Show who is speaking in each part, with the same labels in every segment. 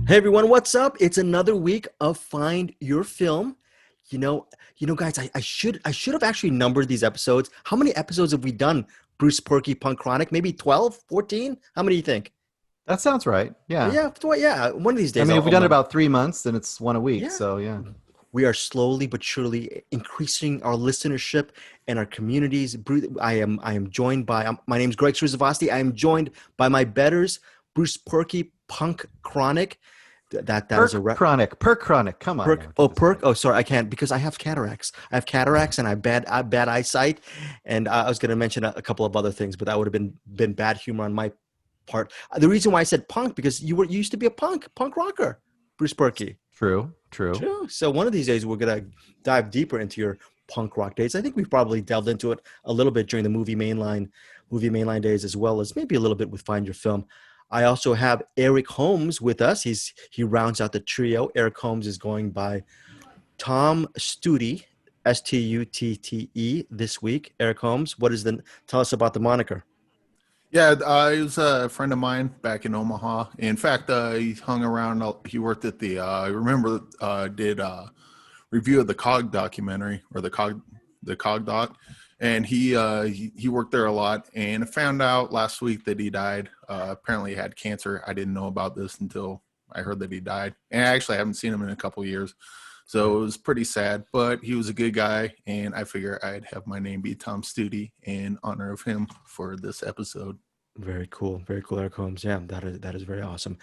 Speaker 1: Hey everyone, what's up? It's another week of Find Your Film. Guys, I should have actually numbered these episodes. How many episodes have we done? Bruce Perky Punk Chronic? Maybe 12, 14? How many do you think?
Speaker 2: That sounds right. Yeah.
Speaker 1: Yeah. One of these
Speaker 2: I
Speaker 1: days
Speaker 2: mean, if
Speaker 1: I'll
Speaker 2: we've done it
Speaker 1: number.
Speaker 2: about 3 months, then it's one a week.
Speaker 1: Yeah.
Speaker 2: So yeah.
Speaker 1: We are slowly but surely increasing our listenership and our communities. I am joined by my name's Greg Srizavasti. I am joined by my betters, Bruce Perky Punk Chronic. That is a
Speaker 2: Perk chronic. Come on
Speaker 1: Perk.
Speaker 2: now,
Speaker 1: Oh,
Speaker 2: get this
Speaker 1: perk.
Speaker 2: right.
Speaker 1: Oh, sorry, I can't because I have cataracts. I have cataracts and I have bad eyesight. And I was going to mention a couple of other things, but that would have been bad humor on my part. The reason why I said punk because you used to be a punk rocker, Bruce Perky.
Speaker 2: True. True.
Speaker 1: True. So one of these days we're gonna dive deeper into your punk rock days. I think we've probably delved into it a little bit during the movie mainline days, as well as maybe a little bit with Find Your Film. I also have Eric Holmes with us. He rounds out the trio. Eric Holmes is going by Tom Stute, Stutte this week. Eric Holmes, tell us about the moniker?
Speaker 3: Yeah, he was a friend of mine back in Omaha. In fact, he hung around. He worked at I remember, did review of the Cog documentary or the Cog doc, and he worked there a lot. And I found out last week that he died. Apparently, he had cancer. I didn't know about this until I heard that he died. And I actually haven't seen him in a couple years. So it was pretty sad, but he was a good guy, and I figure I'd have my name be Tom Stute in honor of him for this episode.
Speaker 1: Very cool, Eric Holmes. Yeah, that is very awesome.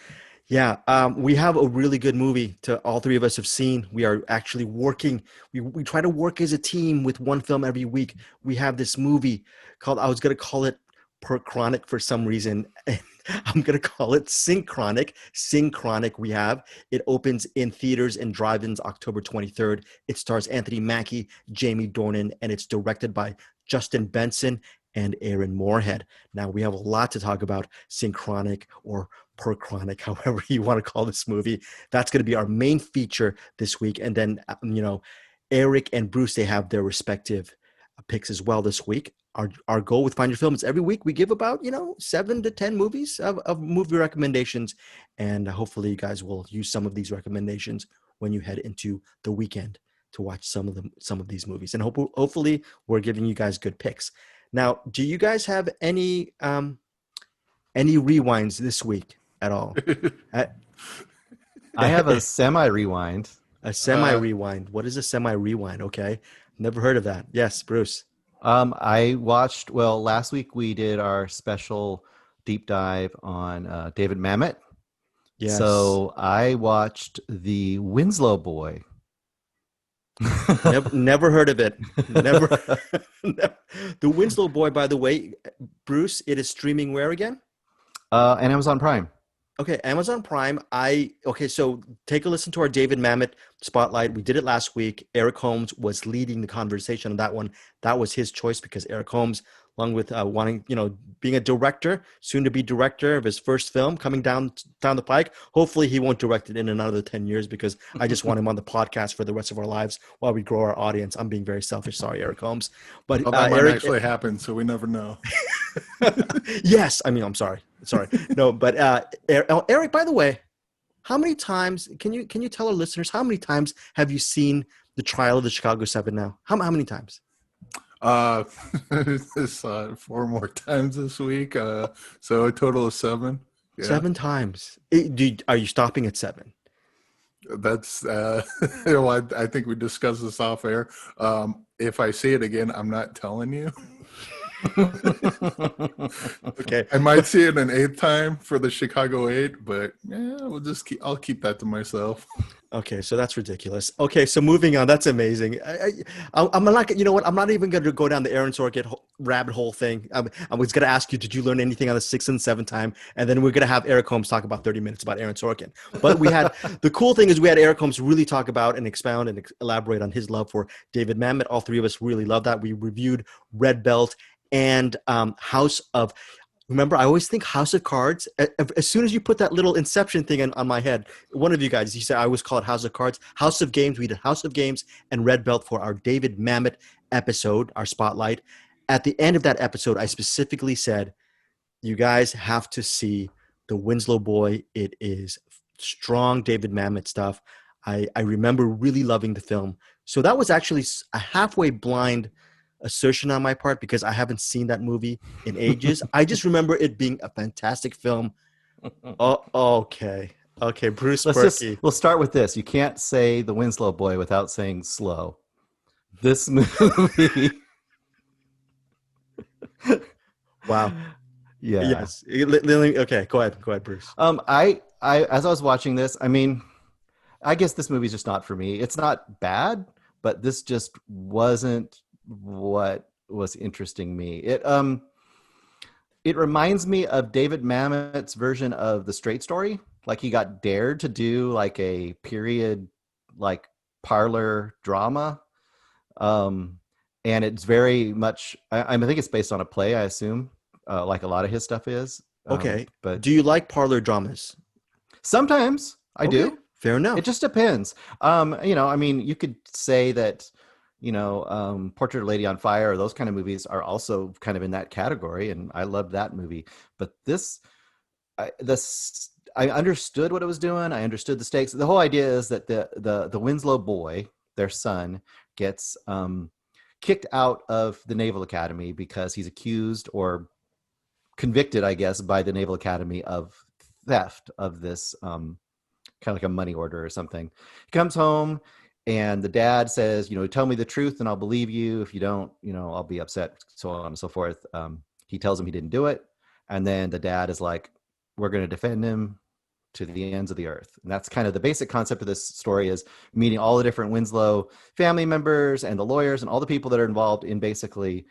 Speaker 1: Yeah, we have a really good movie to all three of us have seen. We are actually working. We try to work as a team with one film every week. We have this movie called, I was going to call it Per Chronic for some reason. I'm going to call it Synchronic. Synchronic we have. It opens in theaters and drive-ins October 23rd. It stars Anthony Mackie, Jamie Dornan, and it's directed by Justin Benson and Aaron Moorhead. Now, we have a lot to talk about Synchronic or Per Chronic, however you want to call this movie. That's going to be our main feature this week. And then, Eric and Bruce, they have their respective picks as well this week. Our goal with Find Your Film is every week we give about 7 to 10 movies of movie recommendations, and hopefully you guys will use some of these recommendations when you head into the weekend to watch some of these movies, and hopefully we're giving you guys good picks. Now, do you guys have any rewinds this week at all? Uh,
Speaker 2: I have a semi rewind.
Speaker 1: a semi rewind. What is a semi rewind? Okay, never heard of that. Yes, Bruce.
Speaker 2: I watched, well, last week we did our special deep dive on David Mamet.
Speaker 1: Yes.
Speaker 2: So I watched The Winslow Boy.
Speaker 1: Never heard of it. Never. The Winslow Boy, by the way, Bruce, it is streaming where again?
Speaker 2: And Amazon Prime.
Speaker 1: Okay, Amazon Prime. So take a listen to our David Mamet spotlight. We did it last week. Eric Holmes was leading the conversation on that one. That was his choice because Eric Holmes, along with being a director, soon to be director of his first film coming down the pike. Hopefully, he won't direct it in another 10 years because I just want him on the podcast for the rest of our lives while we grow our audience. I'm being very selfish. Sorry, Eric Holmes, but
Speaker 3: Well, that might
Speaker 1: Eric.
Speaker 3: actually happen, so we never know.
Speaker 1: Yes, I mean, I'm sorry. No, but Eric, by the way, how many times can you tell our listeners how many times have you seen the Trial of the Chicago Seven now? How many times?
Speaker 3: Uh, this 4 more times this week, so a total of 7. Yeah,
Speaker 1: 7 times. Are you stopping at 7?
Speaker 3: that's well, I think we discussed this off air. If I see it again, I'm not telling you.
Speaker 1: Okay.
Speaker 3: I might see it an 8th time for the Chicago 8, but yeah, I'll keep that to myself.
Speaker 1: Okay, so that's ridiculous. Okay, so moving on. That's amazing. I'm not. You know what? I'm not even going to go down the Aaron Sorkin rabbit hole thing. I was going to ask you, did you learn anything on the 6th and 7th time? And then we're going to have Eric Holmes talk about 30 minutes about Aaron Sorkin. But we had the cool thing is we had Eric Holmes really talk about and expound and elaborate on his love for David Mamet. All three of us really love that. We reviewed Red Belt and House of. Remember, I always think House of Cards. As soon as you put that little Inception thing on my head, one of you guys, you said I always call it House of Cards. House of Games. We did House of Games and Red Belt for our David Mamet episode, our spotlight. At the end of that episode, I specifically said, you guys have to see The Winslow Boy. It is strong David Mamet stuff. I remember really loving the film. So that was actually a halfway blind assertion on my part because I haven't seen that movie in ages. I just remember it being a fantastic film. Oh, okay. Okay, Bruce Berkey.
Speaker 2: We'll start with this. You can't say The Winslow Boy without saying slow. This movie.
Speaker 1: Wow.
Speaker 2: Yeah.
Speaker 1: Yes. Okay, go ahead, Bruce.
Speaker 2: I as I was watching this, I mean, I guess this movie's just not for me. It's not bad, but this just wasn't what was interesting me. It reminds me of David Mamet's version of The Straight Story. Like he got dared to do like a period, like parlor drama. And it's very much, I think it's based on a play, I assume, like a lot of his stuff is.
Speaker 1: Okay.
Speaker 2: But
Speaker 1: do you like parlor dramas?
Speaker 2: Sometimes I do.
Speaker 1: Fair enough.
Speaker 2: It just depends. I mean, you could say that, Portrait of a Lady on Fire or those kind of movies are also kind of in that category. And I loved that movie. But I understood what it was doing. I understood the stakes. The whole idea is that the Winslow boy, their son, gets kicked out of the Naval Academy because he's accused or convicted, I guess, by the Naval Academy of theft of this kind of like a money order or something. He comes home and the dad says, tell me the truth and I'll believe you. If you don't, I'll be upset, so on and so forth. He tells him he didn't do it. And then the dad is like, we're going to defend him to the ends of the earth. And that's kind of the basic concept of this story, is meeting all the different Winslow family members and the lawyers and all the people that are involved in basically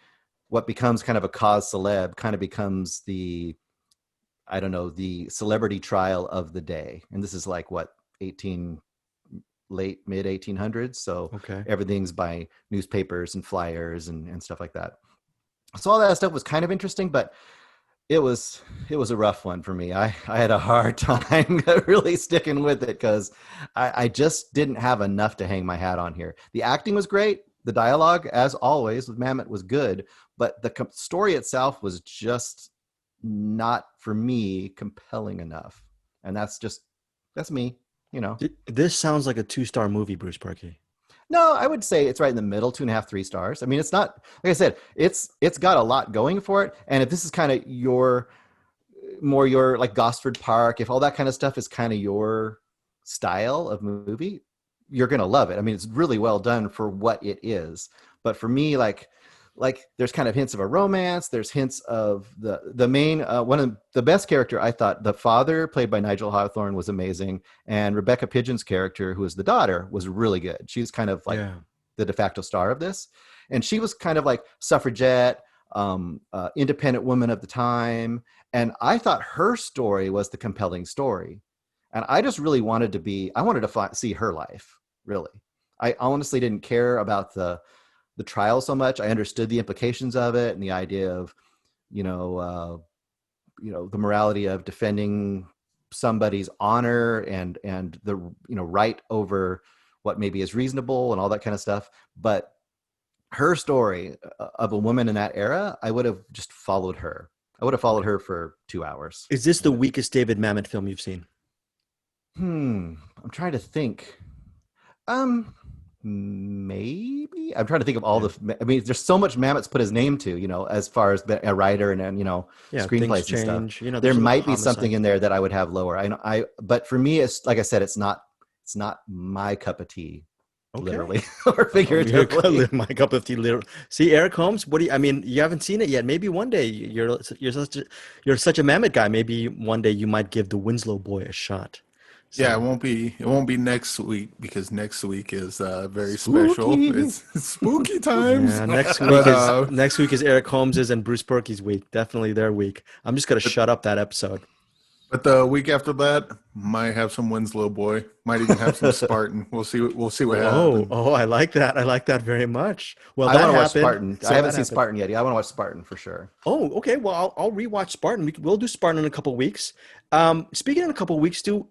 Speaker 2: what becomes kind of a cause celeb, kind of becomes the celebrity trial of the day. And this is like what, mid 1800s. So
Speaker 1: okay.
Speaker 2: Everything's by newspapers and flyers and stuff like that. So all that stuff was kind of interesting, but it was a rough one for me. I had a hard time really sticking with it because I just didn't have enough to hang my hat on here. The acting was great. The dialogue, as always, with Mamet was good, but the story itself was just not, for me, compelling enough. And that's me,
Speaker 1: This sounds like a 2-star movie, Bruce Berkey.
Speaker 2: No, I would say it's right in the middle, 2.5, 3 stars. I mean, it's not, like I said, it's got a lot going for it. And if this is kind of your like Gosford Park, if all that kind of stuff is kind of your style of movie, you're going to love it. I mean, it's really well done for what it is. But for me, like there's kind of hints of a romance. There's hints of the main, one of the best character, I thought, the father, played by Nigel Hawthorne, was amazing. And Rebecca Pidgeon's character, who is the daughter, was really good. She's kind of like the de facto star of this. And she was kind of like suffragette, independent woman of the time. And I thought her story was the compelling story. And I just really wanted to see her life, really. I honestly didn't care about the trial so much. I understood the implications of it and the idea of, the morality of defending somebody's honor and the, right over what maybe is reasonable and all that kind of stuff. But her story of a woman in that era, I would have just followed her. I would have followed her for 2 hours.
Speaker 1: Is this the weakest David Mamet film you've seen?
Speaker 2: I'm trying to think. Maybe I'm trying to think of all there's so much Mamet's put his name to, as far as a writer and screenplays and stuff. There might be something in there that I would have lower. But for me, it's like I said, it's not my cup of tea, literally or figuratively.
Speaker 1: My cup of tea, literally. See, Eric Holmes, you haven't seen it yet. Maybe one day you're such a Mamet guy. Maybe one day you might give the Winslow Boy a shot. So.
Speaker 3: Yeah, it won't be next week because next week is very special. It's spooky times.
Speaker 1: Yeah, next week is Eric Holmes's and Bruce Berkey's week. Definitely their week. I'm just gonna shut up that episode.
Speaker 3: But the week after that might have some Winslow Boy. Might even have some Spartan. We'll see what happens.
Speaker 1: Oh, I like that. I like that very much. Well,
Speaker 2: I want to watch Spartan. I haven't seen Spartan yet. I want to watch Spartan for sure.
Speaker 1: Oh, okay. Well, I'll rewatch Spartan. We'll do Spartan in a couple of weeks. Speaking in a couple of weeks, too.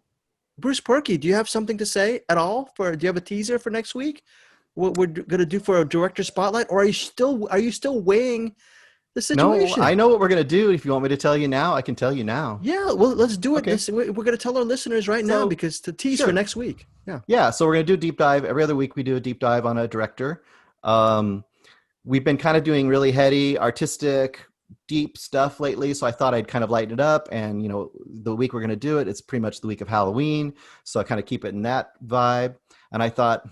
Speaker 1: Bruce Berkey, do you have something to say at all? Do you have a teaser for next week? What we're going to do for a director spotlight, or are you still weighing the
Speaker 2: No,
Speaker 1: situation.
Speaker 2: I know what we're gonna do. If you want me to tell you now, I can tell you now.
Speaker 1: Yeah, well, let's do it.
Speaker 2: Okay.
Speaker 1: We're going to tell our listeners right now
Speaker 2: So,
Speaker 1: because to tease for
Speaker 2: sure.
Speaker 1: next week. Yeah.
Speaker 2: Yeah, so we're gonna do a deep dive. Every other week we do a deep dive on a director. Um, we've been kind of doing really heady, artistic, deep stuff lately, so I thought I'd kind of lighten it up. And the week we're gonna do it, it's pretty much the week of Halloween, so I kind of keep it in that vibe. And I thought,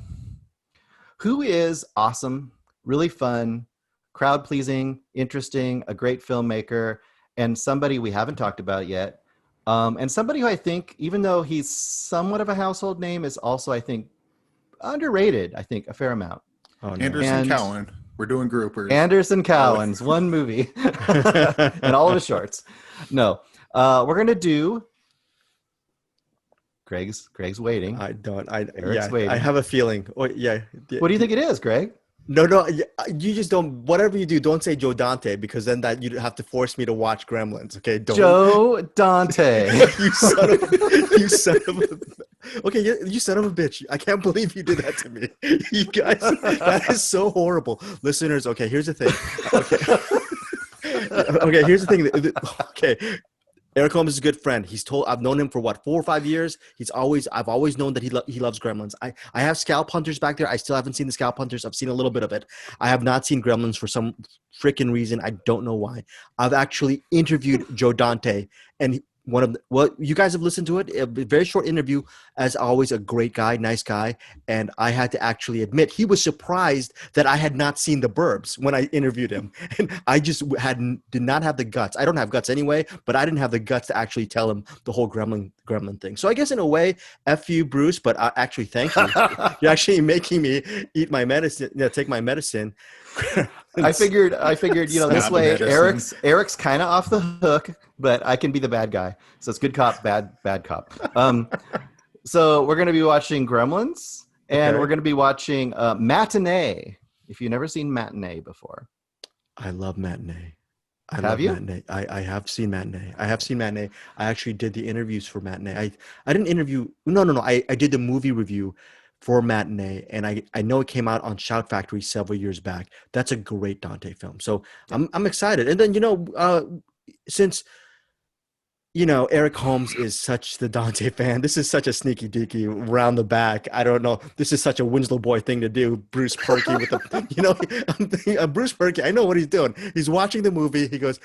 Speaker 2: who is awesome, really fun, crowd pleasing, interesting, a great filmmaker, and somebody we haven't talked about yet. And somebody who I think, even though he's somewhat of a household name, is also, I think, underrated, I think, a fair amount.
Speaker 1: Oh, no.
Speaker 3: Anderson
Speaker 2: And
Speaker 3: Cowan. We're doing groupers.
Speaker 2: Anderson Cowan's one movie and all of his shorts. No, we're going to do Greg's waiting.
Speaker 1: Eric's
Speaker 2: waiting.
Speaker 1: I have a feeling. Oh, yeah.
Speaker 2: What do you think it is, Greg?
Speaker 1: No, you just don't, whatever you do, don't say Joe Dante, because then that you'd have to force me to watch Gremlins. Okay. Don't.
Speaker 2: Joe Dante.
Speaker 1: you son of a, okay. You son of a bitch. I can't believe you did that to me. You guys, that is so horrible. Listeners. Okay. Here's the thing. Okay. Here's the thing. Okay. Eric Holmes is a good friend. I've known him for what, 4 or 5 years. I've always known that he loves Gremlins. I have Scalp Hunters back there. I still haven't seen the Scalp Hunters. I've seen a little bit of it. I have not seen Gremlins for some freaking reason. I don't know why. I've actually interviewed Joe Dante, and you guys have listened to it. A very short interview, as always, a great guy, nice guy. And I had to actually admit he was surprised that I had not seen The Burbs when I interviewed him. And I just did not have the guts. I don't have guts anyway, but I didn't have the guts to actually tell him the whole gremlin thing. So I guess in a way, F you, Bruce, but actually thank you. You're actually making me eat my medicine, take my medicine.
Speaker 2: I figured, this way
Speaker 3: medicine.
Speaker 2: Eric's kind of off the hook, but I can be the bad guy. So it's good cop, bad cop. So we're going to be watching Gremlins, and we're going to be watching Matinee. If you've never seen Matinee before.
Speaker 1: I love Matinee.
Speaker 2: Have you?
Speaker 1: Matinee. I have seen Matinee. I actually did the interviews for Matinee. I didn't interview. No. I did the movie review for Matinee, and I know it came out on Shout Factory several years back. That's a great Dante film. So yeah. I'm excited. And then, since Eric Holmes is such the Dante fan, this is such a sneaky deaky round the back. I don't know. This is such a Winslow boy thing to do. Bruce Perky with I'm thinking, Bruce Perky, I know what he's doing. He's watching the movie. He goes,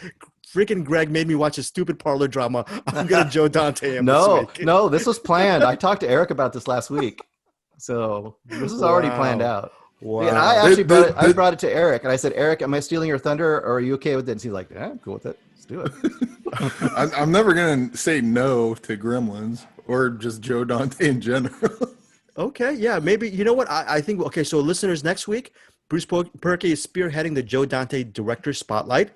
Speaker 1: freaking Greg made me watch a stupid parlor drama. I'm going to Joe Dante him this week.
Speaker 2: No, this was planned. I talked to Eric about this last week. So this is already planned out.
Speaker 1: Wow.
Speaker 2: Yeah, and I actually brought it to Eric, and I said, Eric, am I stealing your thunder, or are you okay with it? And he's like, yeah, I'm cool with it. Let's do it.
Speaker 3: I'm never going to say no to Gremlins or just Joe Dante in general.
Speaker 1: Okay, yeah, maybe. You know what? I think, okay, so listeners, next week, Bruce Perky is spearheading the Joe Dante Director Spotlight.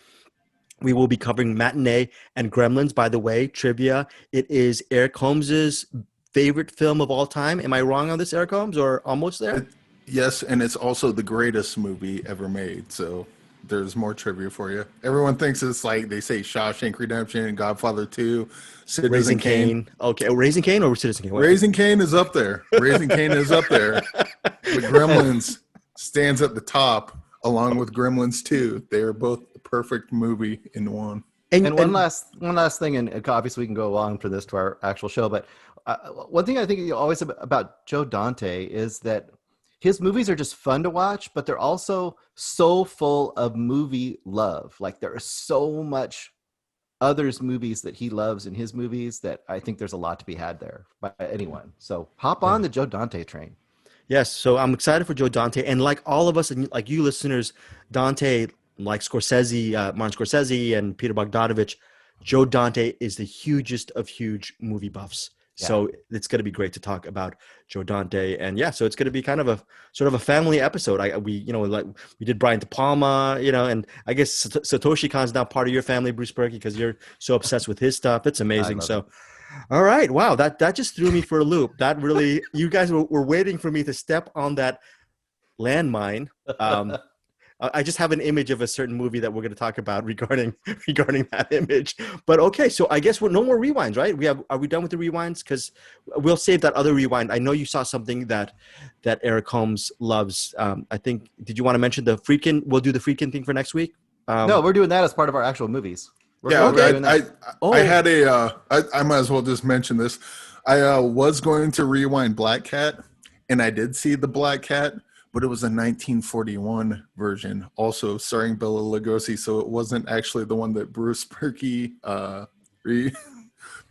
Speaker 1: We will be covering Matinee and Gremlins. By the way, trivia, it is Eric Holmes's favorite film of all time. Am I wrong on this, Eric Holmes, or almost there?
Speaker 3: Yes, and it's also the greatest movie ever made. So there's more trivia for you. Everyone thinks it's like they say Shawshank Redemption, Godfather 2, Citizen
Speaker 1: Raising
Speaker 3: Kane.
Speaker 1: Okay, Raising Kane or Citizen Kane?
Speaker 3: Raising Kane is up there. Raising Kane is up there. But Gremlins stands at the top along with Gremlins 2. They are both the perfect movie in one.
Speaker 2: And one last thing, and obviously we can go on for this to our actual show, but one thing I think always about Joe Dante is that his movies are just fun to watch, but they're also so full of movie love. Like there is so much others movies that he loves in his movies that I think there's a lot to be had there by anyone. So hop on the Joe Dante train.
Speaker 1: Yes, so I'm excited for Joe Dante, and like all of us, and like you listeners, Dante, like Scorsese, Martin Scorsese, and Peter Bogdanovich, Joe Dante is the hugest of huge movie buffs. Yeah. So it's going to be great to talk about Joe Dante, and yeah, so it's going to be kind of a sort of a family episode. We did Brian De Palma, and I guess Satoshi Kon's now part of your family, Bruce Perky, because you're so obsessed with his stuff. It's amazing. So. All right. Wow. That just threw me for a loop. That really, you guys were waiting for me to step on that landmine. I just have an image of a certain movie that we're going to talk about regarding that image. But okay, so I guess we're no more rewinds, right? Are we done with the rewinds? Because we'll save that other rewind. I know you saw something that Eric Holmes loves. I think, did you want to mention the Friedkin? We'll do the Friedkin thing for next week.
Speaker 2: No, we're doing that as part of our actual movies.
Speaker 3: Yeah,
Speaker 2: We're doing that.
Speaker 3: I had I might as well just mention this. I was going to rewind Black Cat, and I did see the Black Cat, but it was a 1941 version, also starring Bela Lugosi, so it wasn't actually the one that Bruce Perky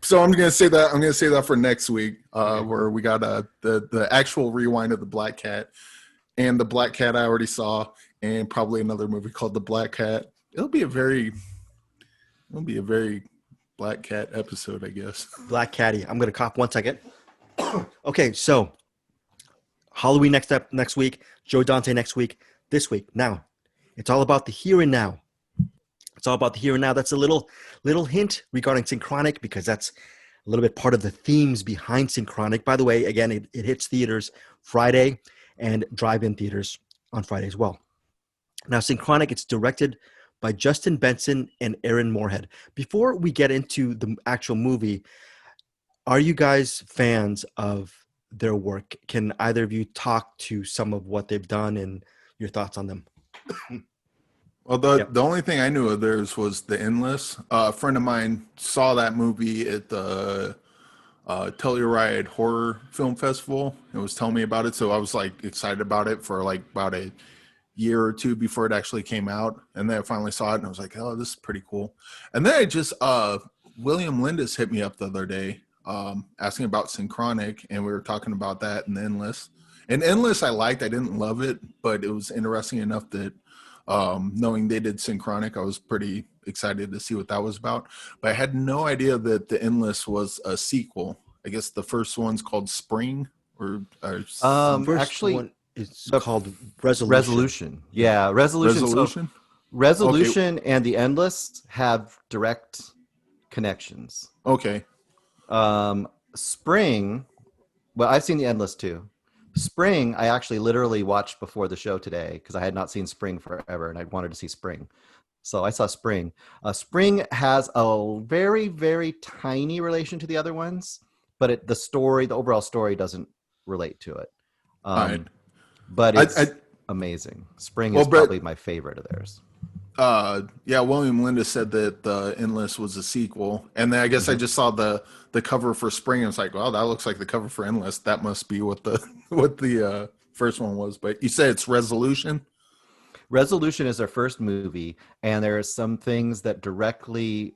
Speaker 3: So I'm gonna say that for next week, where we got the actual rewind of the Black Cat, and the Black Cat I already saw, and probably another movie called The Black Cat. It'll be a very Black Cat episode, I guess.
Speaker 1: Black Caddy. I'm gonna cough 1 second. Okay, so Halloween next week, Joe Dante next week, this week. Now, it's all about the here and now. It's all about the here and now. That's a little hint regarding Synchronic, because that's a little bit part of the themes behind Synchronic. By the way, again, it hits theaters Friday and drive-in theaters on Friday as well. Now, Synchronic, it's directed by Justin Benson and Aaron Moorhead. Before we get into the actual movie, are you guys fans of their work? Can either of you talk to some of what they've done and your thoughts on them?
Speaker 3: Well, the only thing I knew of theirs was The Endless. A friend of mine saw that movie at the Telluride Horror Film Festival and was telling me about it. So I was like excited about it for like about a year or two before it actually came out. And then I finally saw it and I was like, oh, this is pretty cool. And then I just, William Lindis hit me up the other day asking about Synchronic, and we were talking about that and Endless. And Endless I liked. I didn't love it, but it was interesting enough that knowing they did Synchronic, I was pretty excited to see what that was about. But I had no idea that The Endless was a sequel. I guess the first one's called Spring, or
Speaker 1: First
Speaker 2: actually,
Speaker 1: one is called Resolution.
Speaker 2: Resolution. Yeah, Resolution.
Speaker 3: Resolution.
Speaker 2: So, Resolution and The Endless have direct connections.
Speaker 3: Okay.
Speaker 2: Spring, well, I've seen The Endless too. Spring, I actually literally watched before the show today because I had not seen Spring forever and I wanted to see Spring. So I saw Spring. Spring has a very, very tiny relation to the other ones, but the overall story doesn't relate to it.
Speaker 3: Right.
Speaker 2: But it's amazing. Spring is probably my favorite of theirs.
Speaker 3: Yeah, William Lindis said that The Endless was a sequel, and then I guess I just saw the cover for Spring and it's like, well, that looks like the cover for Endless. That must be what the first one was. But you said it's Resolution.
Speaker 2: Resolution is their first movie, and there are some things that directly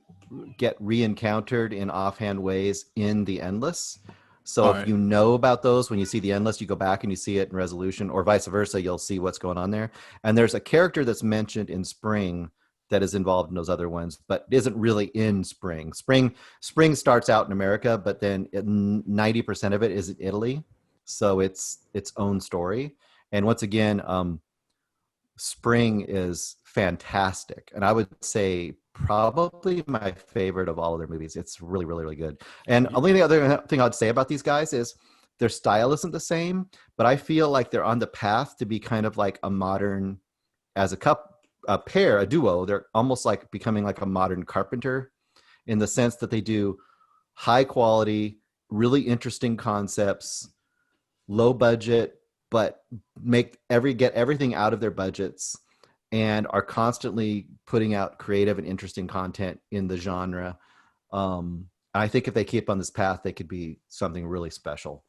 Speaker 2: get re-encountered in offhand ways in The Endless. So if you know about those, when you see The Endless, you go back and you see it in Resolution, or vice versa, you'll see what's going on there. And there's a character that's mentioned in Spring that is involved in those other ones, but isn't really in Spring. Spring starts out in America, but then 90% of it is in Italy. So it's its own story. And once again, Spring is fantastic. And I would say probably my favorite of all of their movies. It's really, really, really good. And only other thing I'd say about these guys is their style isn't the same, but I feel like they're on the path to be kind of like a modern, as a pair, a duo. They're almost like becoming like a modern Carpenter in the sense that they do high quality, really interesting concepts, low budget, but get everything out of their budgets, and are constantly putting out creative and interesting content in the genre. I think if they keep on this path, they could be something really special.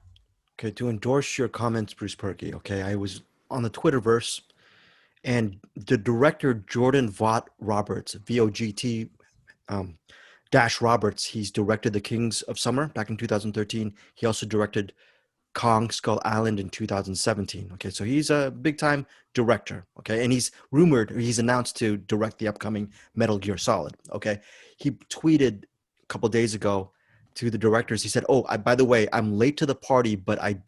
Speaker 1: Okay, to endorse your comments, Bruce Perky, okay, I was on the Twitterverse, and the director Jordan Vaught Roberts, VOGT dash Roberts, he's directed The Kings of Summer back in 2013. He also directed Kong Skull Island in 2017. Okay, so he's a big time director. Okay, and he's announced to direct the upcoming Metal Gear Solid. Okay, he tweeted a couple days ago to the directors. He said, "Oh, by the way, I'm late to the party, but I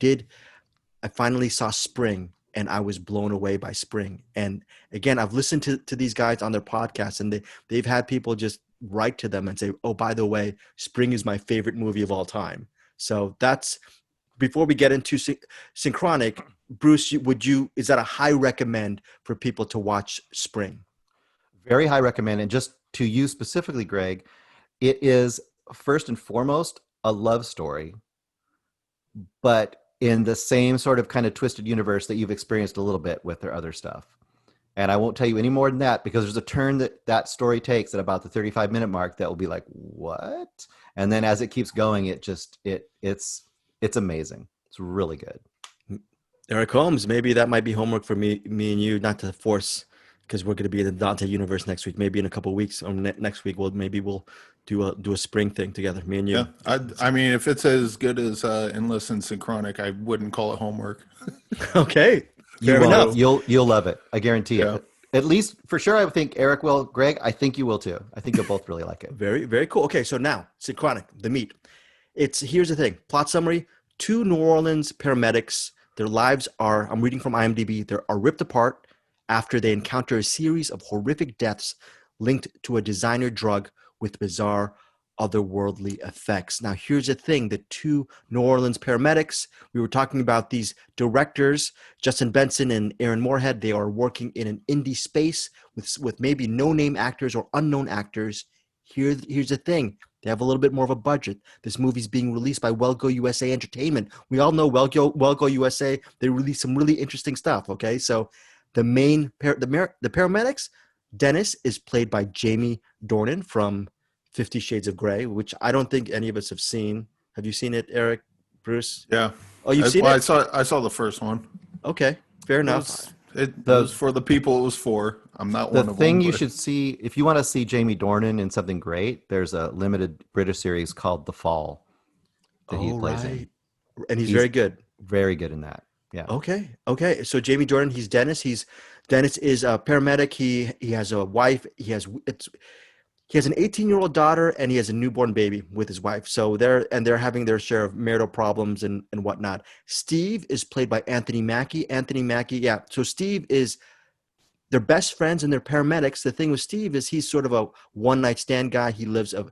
Speaker 1: finally saw Spring, and I was blown away by Spring." And again, I've listened to these guys on their podcast, and they've had people just write to them and say, "Oh, by the way, Spring is my favorite movie of all time." So that's. Before we get into Synchronic, Bruce, is that a high recommend for people to watch Spring?
Speaker 2: Very high recommend. And just to you specifically, Greg, it is first and foremost a love story, but in the same sort of kind of twisted universe that you've experienced a little bit with their other stuff. And I won't tell you any more than that because there's a turn that story takes at about the 35-minute mark that will be like, what? And then as it keeps going, it's amazing. It's really good.
Speaker 1: Eric Holmes, maybe that might be homework for me and you, not to force, because we're going to be in the Dante universe next week. Maybe in a couple of weeks or next week, we'll do a spring thing together, me and you.
Speaker 3: Yeah, I mean, if it's as good as Endless and Synchronic, I wouldn't call it homework.
Speaker 1: Okay,
Speaker 2: You
Speaker 1: fair
Speaker 2: will.
Speaker 1: enough.
Speaker 2: You'll love it. I guarantee
Speaker 3: Yeah.
Speaker 2: it. At least for sure, I think Eric will. Greg, I think you will too. I think you'll both really like it.
Speaker 1: Very, very cool. Okay, so now Synchronic, the meat. Here's the thing. Plot summary: two New Orleans paramedics. Their lives are, I'm reading from IMDb, they are ripped apart after they encounter a series of horrific deaths linked to a designer drug with bizarre otherworldly effects. Now, here's the thing: the two New Orleans paramedics, we were talking about these directors, Justin Benson and Aaron Moorhead, they are working in an indie space with maybe no-name actors or unknown actors. Here's the thing: they have a little bit more of a budget. This movie's being released by Welgo USA Entertainment. We all know Welgo USA. They release some really interesting stuff. Okay, so the paramedics, Dennis is played by Jamie Dornan from 50 Shades of Grey, which I don't think any of us have seen. Have you seen it, Eric, Bruce?
Speaker 3: Yeah.
Speaker 1: Oh, you've seen
Speaker 3: Well,
Speaker 1: it?
Speaker 3: I saw the first one.
Speaker 1: Okay, fair enough.
Speaker 3: It was for the people it was for. I'm not
Speaker 2: The
Speaker 3: one of them.
Speaker 2: thing you should see, if you want to see Jamie Dornan in something great, there's a limited British series called The Fall that he plays in.
Speaker 1: And he's very good.
Speaker 2: Very good in that. Yeah.
Speaker 1: Okay. So Jamie Dornan, he's Dennis. Dennis is a paramedic. He has a wife. He has an 18-year-old daughter and he has a newborn baby with his wife. So they're having their share of marital problems and whatnot. Steve is played by Anthony Mackie. Anthony Mackie, yeah. So Steve is they're best friends and they're paramedics. The thing with Steve is he's sort of a one-night stand guy. He lives a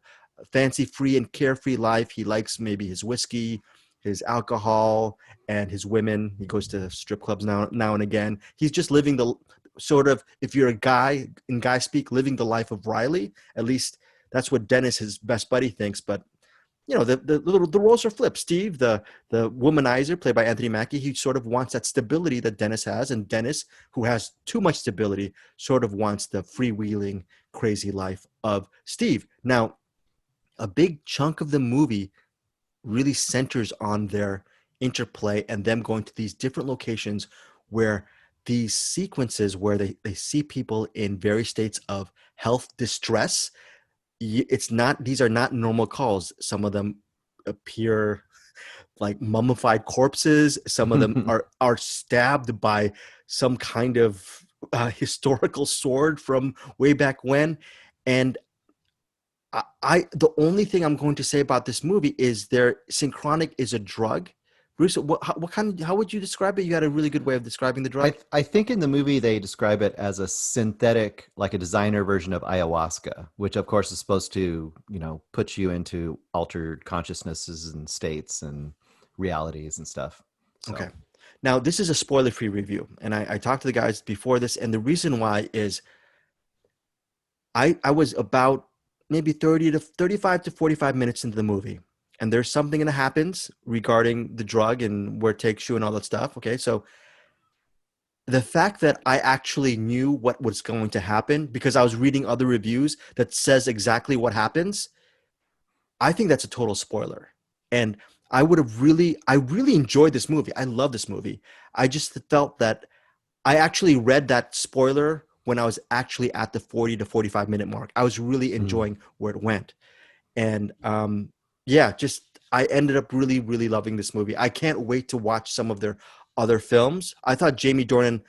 Speaker 1: fancy-free and carefree life. He likes maybe his whiskey, his alcohol, and his women. He goes to strip clubs now and again. He's just living the sort of, if you're a guy in guy speak, living the life of Riley. At least that's what Dennis, his best buddy, thinks. But the roles are flipped. Steve, the womanizer, played by Anthony Mackie, he sort of wants that stability that Dennis has, and Dennis, who has too much stability, sort of wants the freewheeling, crazy life of Steve. Now, a big chunk of the movie really centers on their interplay and them going to these different locations where these sequences where they see people in various states of health distress. These are not normal calls. Some of them appear like mummified corpses. Some of them are stabbed by some kind of historical sword from way back when. And the only thing I'm going to say about this movie is Synchronic is a drug. Bruce, how would you describe it? You had a really good way of describing the drug.
Speaker 2: I think in the movie they describe it as a synthetic, like a designer version of ayahuasca, which of course is supposed to, put you into altered consciousnesses and states and realities and stuff. So.
Speaker 1: Okay. Now, this is a spoiler-free review, and I talked to the guys before this, and the reason why is I was about maybe 35 to 45 minutes into the movie, and there's something that happens regarding the drug and where it takes you and all that stuff. Okay, so the fact that I actually knew what was going to happen because I was reading other reviews that says exactly what happens, I think that's a total spoiler. And I really enjoyed this movie. I love this movie. I just felt that I actually read that spoiler when I was actually at the 40 to 45 minute mark. I was really enjoying where it went. And I ended up really, really loving this movie. I can't wait to watch some of their other films. I thought Jamie Dornan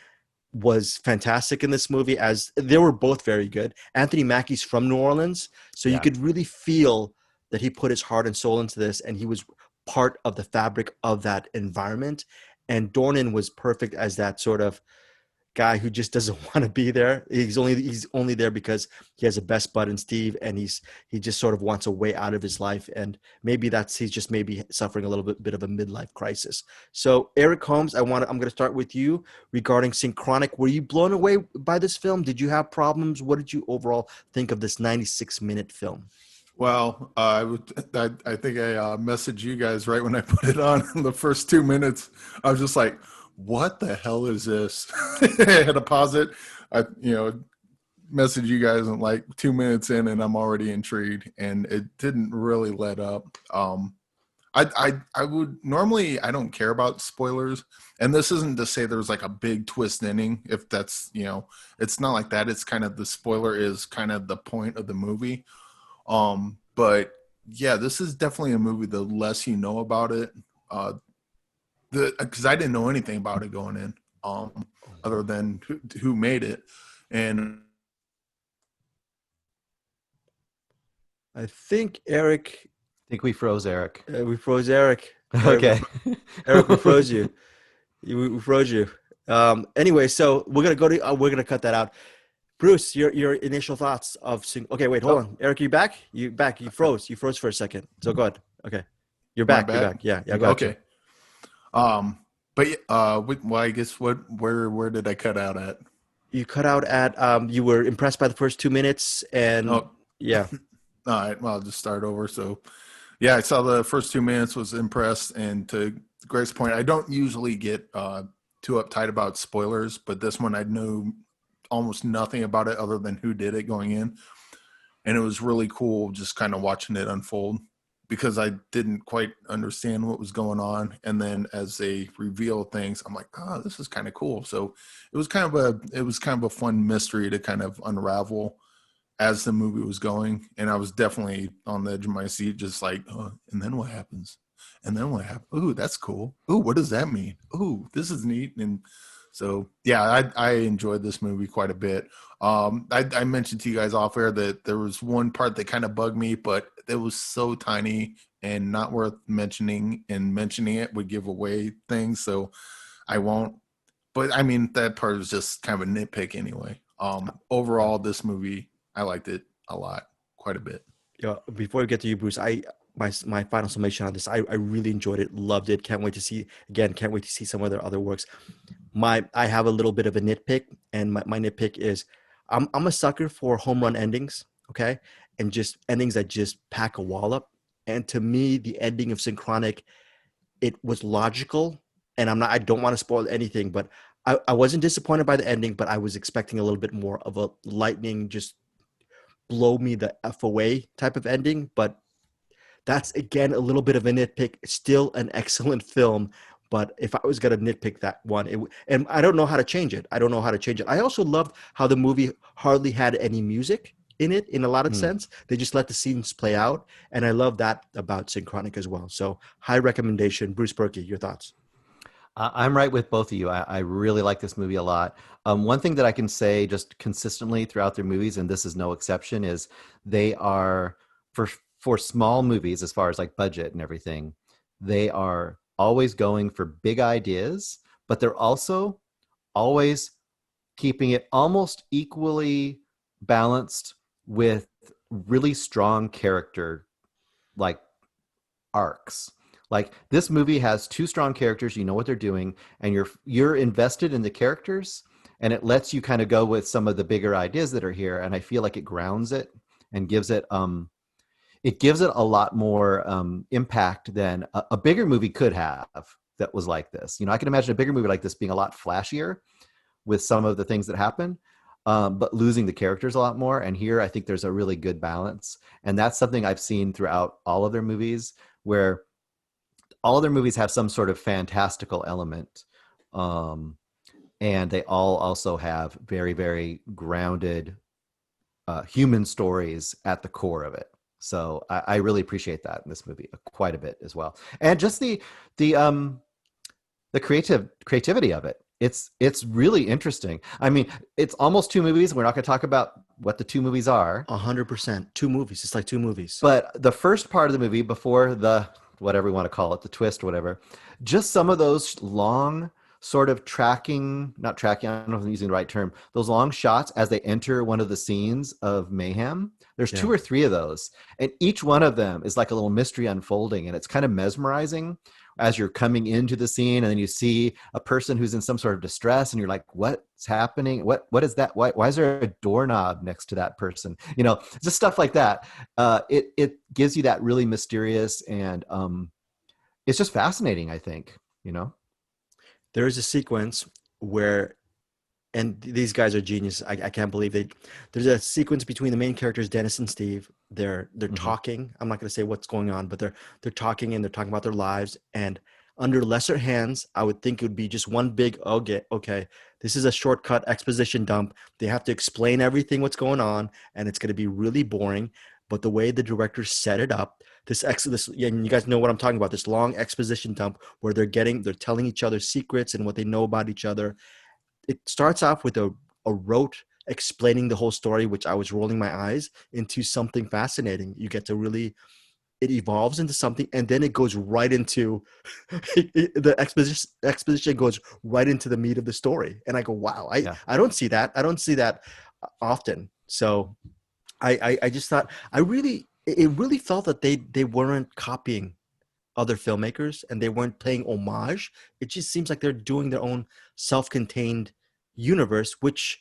Speaker 1: was fantastic in this movie, as they were both very good. Anthony Mackie's from New Orleans, so you could really feel that he put his heart and soul into this, and he was part of the fabric of that environment. And Dornan was perfect as that sort of guy who just doesn't want to be there. He's only there because he has a best bud in Steve, and he just sort of wants a way out of his life, and maybe he's just maybe suffering a little bit of a midlife crisis. So Eric Holmes, I'm going to start with you regarding Synchronic. Were you blown away by this film? Did you have problems? What did you overall think of this 96-minute film?
Speaker 3: Well, I think I messaged you guys right when I put it on in the first 2 minutes. I was just like, what the hell is this? I had to pause it. I message you guys in like 2 minutes in, and I'm already intrigued, and it didn't really let up. I would normally, I don't care about spoilers, and this isn't to say there's like a big twist ending. If that's it's not like that. It's kind of the spoiler is kind of the point of the movie. But yeah, this is definitely a movie. The less you know about it, because I didn't know anything about it going in, other than who made it, and
Speaker 1: I think Eric,
Speaker 2: I think we froze Eric.
Speaker 1: we froze Eric.
Speaker 2: Okay.
Speaker 1: Eric, we froze you. We froze you. Anyway, so we're gonna cut that out. Bruce, your initial thoughts of okay, wait, hold on. Eric, you back? You back? You froze. You froze for a second. So go ahead. Okay, you're
Speaker 3: my
Speaker 1: back. You're
Speaker 3: bad.
Speaker 1: back. Yeah, yeah. Go ahead.
Speaker 3: Okay. But well, I guess where did I cut out at?
Speaker 1: You cut out at you were impressed by the first 2 minutes, and
Speaker 3: Oh,
Speaker 1: yeah,
Speaker 3: all right. Well, I'll just start over. So, yeah, I saw the first 2 minutes, was impressed, and to Greg's point, I don't usually get too uptight about spoilers, but this one I knew almost nothing about it other than who did it going in, and it was really cool just kind of watching it unfold because I didn't quite understand what was going on, and then as they reveal things, I'm like, oh, this is kind of cool. So it was kind of a fun mystery to kind of unravel as the movie was going, and I was definitely on the edge of my seat, just like, oh, and then what happens? And then what happens? Ooh, that's cool. Ooh, what does that mean? Ooh, this is neat. And so, yeah, I enjoyed this movie quite a bit. I mentioned to you guys off air that there was one part that kind of bugged me, but it was so tiny and not worth mentioning, and mentioning it would give away things, so I won't. But I mean, that part is just kind of a nitpick anyway. Overall, this movie, I liked it a lot, quite a bit.
Speaker 1: yeah. Before we get to you, Bruce, my final summation on this, I really enjoyed it, loved it. Can't wait to see again. Can't wait to see some of their other works. I have a little bit of a nitpick, and my nitpick is I'm a sucker for home run endings, okay, and just endings that just pack a wallop. And to me, the ending of Synchronic, it was logical, and I don't want to spoil anything, but I wasn't disappointed by the ending, but I was expecting a little bit more of a lightning, just blow me the F away type of ending. But that's again a little bit of a nitpick. Still an excellent film, but if I was gonna nitpick that one, and I don't know how to change it. I don't know how to change it. I also loved how the movie hardly had any music in it in a lot of sense. They just let the scenes play out, and I love that about Synchronic as well. So high recommendation. Bruce Berkey, your thoughts?
Speaker 2: I'm right with both of you. I really like this movie a lot. One thing that I can say just consistently throughout their movies, and this is no exception, is they are for small movies, as far as like budget and everything, they are always going for big ideas, but they're also always keeping it almost equally balanced with really strong character like arcs. Like this movie has two strong characters, you know what they're doing, and you're invested in the characters, and it lets you kind of go with some of the bigger ideas that are here, and I feel like it grounds it and gives it a lot more impact than a bigger movie could have that was like this. I can imagine a bigger movie like this being a lot flashier with some of the things that happen, but losing the characters a lot more. And here, I think there's a really good balance. And that's something I've seen throughout all of their movies, where all of their movies have some sort of fantastical element. And they all also have very, very grounded human stories at the core of it. So I really appreciate that in this movie quite a bit as well. And just the creativity of it. It's really interesting. I mean, it's almost two movies. We're not going to talk about what the two movies are.
Speaker 1: 100%. Two movies. It's like two movies.
Speaker 2: But the first part of the movie, before the whatever you want to call it, the twist or whatever, just some of those long sort of not tracking, I don't know if I'm using the right term, those long shots as they enter one of the scenes of mayhem. There's two or three of those, and each one of them is like a little mystery unfolding, and it's kind of mesmerizing as you're coming into the scene, and then you see a person who's in some sort of distress, and you're like, what's happening? What is that? Why is there a doorknob next to that person? Just stuff like that. It gives you that really mysterious, and it's just fascinating, I think.
Speaker 1: There is a sequence where And these guys are genius. I can't believe they. There's a sequence between the main characters, Dennis and Steve. They're
Speaker 2: Hmm.
Speaker 1: talking. I'm not going to say what's going on, but they're talking and they're talking about their lives. And under lesser hands, I would think it would be just one big okay. This is a shortcut exposition dump. They have to explain everything what's going on, and it's going to be really boring. But the way the director set it up, this yeah, and you guys know what I'm talking about. This long exposition dump where they're telling each other secrets and what they know about each other. It starts off with a rote explaining the whole story, which I was rolling my eyes into something fascinating. You get to really, it evolves into something, and then it goes right into the exposition goes right into the meat of the story. And I go, wow,
Speaker 2: Yeah.
Speaker 1: I don't see that. I don't see that often. So I just thought it really felt that they weren't copying other filmmakers and they weren't paying homage. It just seems like they're doing their own self-contained universe, which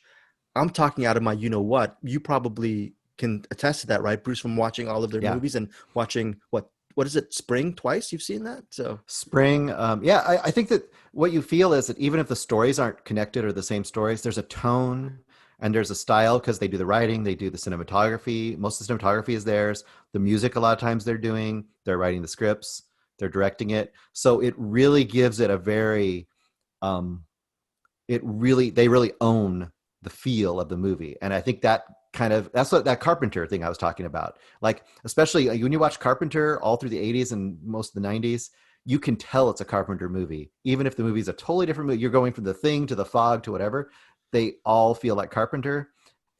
Speaker 1: I'm talking out of my you know what. You probably can attest to that, right, Bruce, from watching all of their
Speaker 2: Yeah.
Speaker 1: movies and watching what is it, Spring twice? You've seen that? So
Speaker 2: Spring. Yeah, I think that what you feel is that even if the stories aren't connected or the same stories, there's a tone and there's a style because they do the writing, they do the cinematography. Most of the cinematography is theirs. The music, a lot of times they're writing the scripts, they're directing it. So it really gives it a very, um, they really own the feel of the movie. And I think that's what that Carpenter thing I was talking about. Like, especially when you watch Carpenter all through the 80s and most of the 90s, you can tell it's a Carpenter movie. Even if the movie's a totally different movie, you're going from The Thing to The Fog to whatever, they all feel like Carpenter.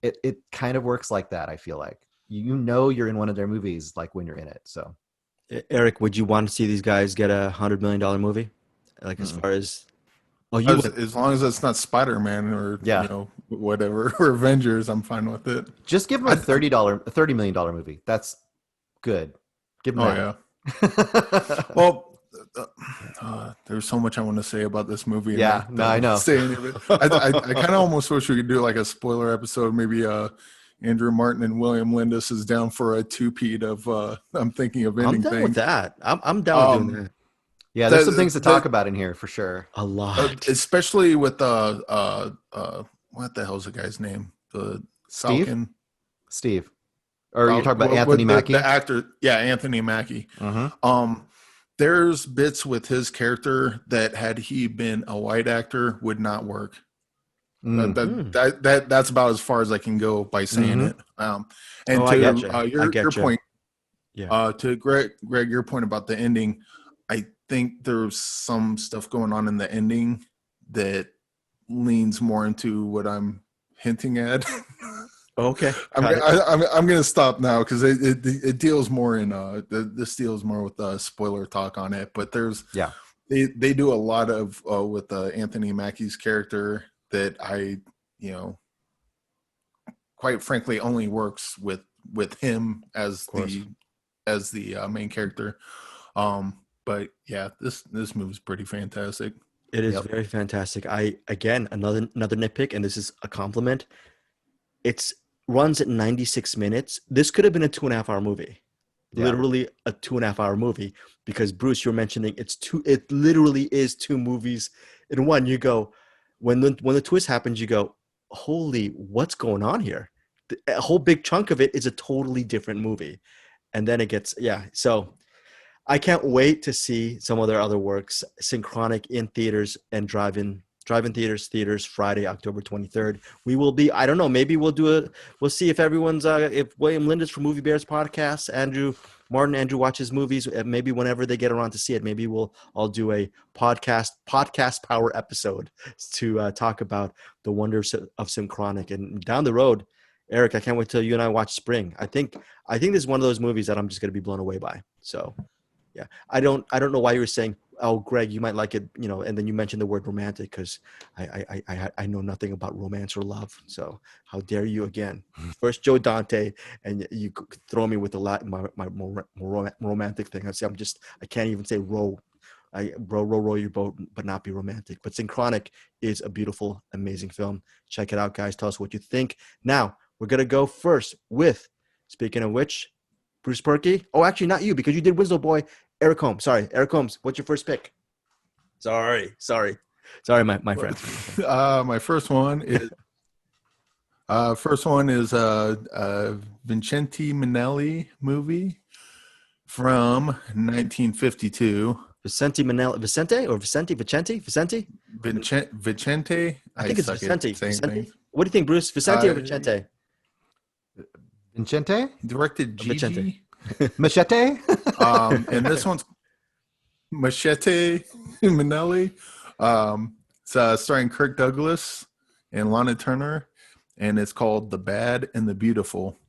Speaker 2: It kind of works like that, I feel like. You know you're in one of their movies like when you're in it. So
Speaker 1: Eric, would you want to see these guys get $100 million movie? Like as
Speaker 2: mm-mm.
Speaker 1: far as you would.
Speaker 3: As long as it's not Spider-Man or
Speaker 2: Yeah.
Speaker 3: whatever or Avengers, I'm fine with it.
Speaker 2: Just give them $30 movie. That's good. Give them
Speaker 3: Oh
Speaker 2: that.
Speaker 3: yeah. Well, there's so much I want to say about this movie. And
Speaker 2: Yeah, no, I know.
Speaker 3: say any of it. I kind of almost wish we could do like a spoiler episode. Maybe Andrew Martin and William Lindis is down for a two-peat of I'm thinking of
Speaker 1: I'm
Speaker 3: ending
Speaker 1: down with
Speaker 3: things.
Speaker 1: that. I'm down with doing that.
Speaker 2: Yeah, there's some things to talk about in here for sure.
Speaker 1: A lot.
Speaker 3: Especially with what the hell's the guy's name? The
Speaker 2: Steve?
Speaker 3: Falcon.
Speaker 2: Steve. Or you're talking about
Speaker 3: What-
Speaker 2: Anthony
Speaker 3: what
Speaker 2: Mackie?
Speaker 3: the actor, yeah, Anthony Mackie.
Speaker 2: Mm-hmm.
Speaker 3: There's bits with his character that had he been a white actor would not work.
Speaker 2: Mm.
Speaker 3: That's about as far as I can go by saying
Speaker 2: Mhm.
Speaker 3: it. And
Speaker 1: I
Speaker 3: to
Speaker 1: getcha. I
Speaker 3: your
Speaker 1: getcha.
Speaker 3: point,
Speaker 1: Yeah.
Speaker 3: to Greg, your point about the ending, I think there's some stuff going on in the ending that leans more into what I'm hinting at.
Speaker 1: Okay.
Speaker 3: I'm
Speaker 1: Got it.
Speaker 3: I'm gonna stop now because it deals more in this deals more with spoiler talk on it. But
Speaker 2: Yeah.
Speaker 3: they do a lot of with Anthony Mackie's character that I quite frankly only works with him as
Speaker 1: Of course.
Speaker 3: the main character. But yeah, this movie's pretty fantastic.
Speaker 1: It is
Speaker 2: Yep.
Speaker 1: very fantastic. Again, another nitpick, and this is a compliment. It's runs at 96 minutes. This could have been a 2.5 hour movie.
Speaker 2: Yeah.
Speaker 1: Literally a 2.5 hour movie. Because Bruce, you're mentioning it literally is two movies in one. You go, when the twist happens, you go, holy, what's going on here? A whole big chunk of it is a totally different movie. And then it gets, yeah. So I can't wait to see some of their other works, Synchronic in theaters and drive-in theaters Friday, October 23rd. We will be, I don't know, maybe we'll see if everyone's if William Lindis from Movie Bears podcast, Andrew watches movies, maybe whenever they get around to see it, maybe I'll do a podcast power episode to talk about the wonders of Synchronic. And down the road, Eric, I can't wait till you and I watch Spring. I think this is one of those movies that I'm just going to be blown away by. So yeah, I don't know why you were saying, oh, Greg, you might like it, and then you mentioned the word romantic because I know nothing about romance or love. So how dare you again? First Joe Dante, and you throw me with my more romantic thing. I can't even say row your boat, but not be romantic. But Synchronic is a beautiful, amazing film. Check it out, guys. Tell us what you think. Now we're gonna go first with, speaking of which, Bruce Perky. Oh, actually, not you because you did Whistle Boy. Eric Holmes. Sorry, Eric Holmes. What's your first pick? Sorry. Sorry, my friend.
Speaker 3: My first one is Vincente Minnelli movie from 1952.
Speaker 1: Vicente?
Speaker 3: Vicente.
Speaker 1: I
Speaker 3: I
Speaker 1: think it's
Speaker 3: suck at
Speaker 1: Vicente.
Speaker 3: saying things.
Speaker 1: What do you think, Bruce? Vicente or
Speaker 3: Uh,
Speaker 1: Vicente?
Speaker 2: Vincente?
Speaker 3: Directed
Speaker 1: Or Vicente.
Speaker 3: Gigi.
Speaker 2: Machete?
Speaker 3: And this one's Machete Minnelli. It's starring Kirk Douglas and Lana Turner, and it's called The Bad and the Beautiful.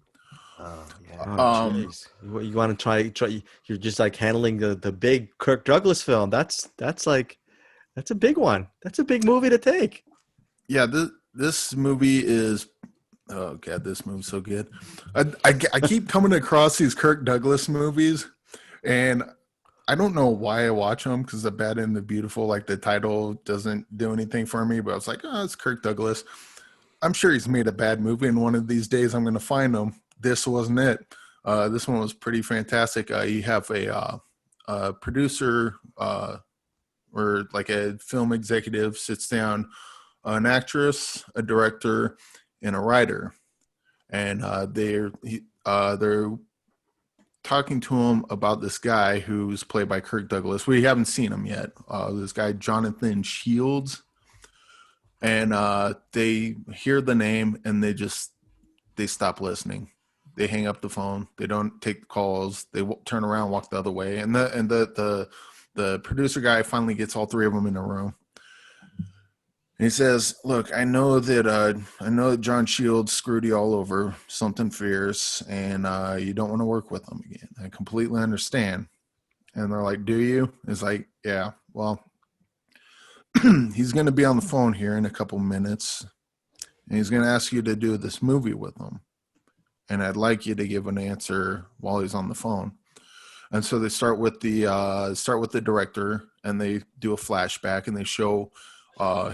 Speaker 2: Oh, yeah.
Speaker 1: Oh,
Speaker 3: Um,
Speaker 1: jeez. You want to try? You're just like handling the big Kirk Douglas film. That's like that's a big one. That's a big movie to take.
Speaker 3: yeah, this movie is. Oh god, this movie's so good. I keep coming across these Kirk Douglas movies, and I don't know why I watch them because The Bad and the Beautiful, like the title doesn't do anything for me. But I was like, oh, it's Kirk Douglas. I'm sure he's made a bad movie, and one of these days I'm going to find him. This wasn't it. This one was pretty fantastic. You have a producer or like a film executive sits down, an actress, a director, and a writer, and they're talking to him about this guy who's played by Kirk Douglas. We haven't seen him yet. This guy Jonathan Shields, and they hear the name and they stop listening. They hang up the phone. They don't take calls. They turn around, walk the other way, and the producer guy finally gets all three of them in a room. And he says, "Look, I know that John Shields screwed you all over, something fierce, and you don't want to work with him again. I completely understand." And they're like, "Do you?" It's like, "Yeah. Well, he's going to be on the phone here in a couple minutes, and he's going to ask you to do this movie with him, and I'd like you to give an answer while he's on the phone." And so they start with the director, and they do a flashback, and they show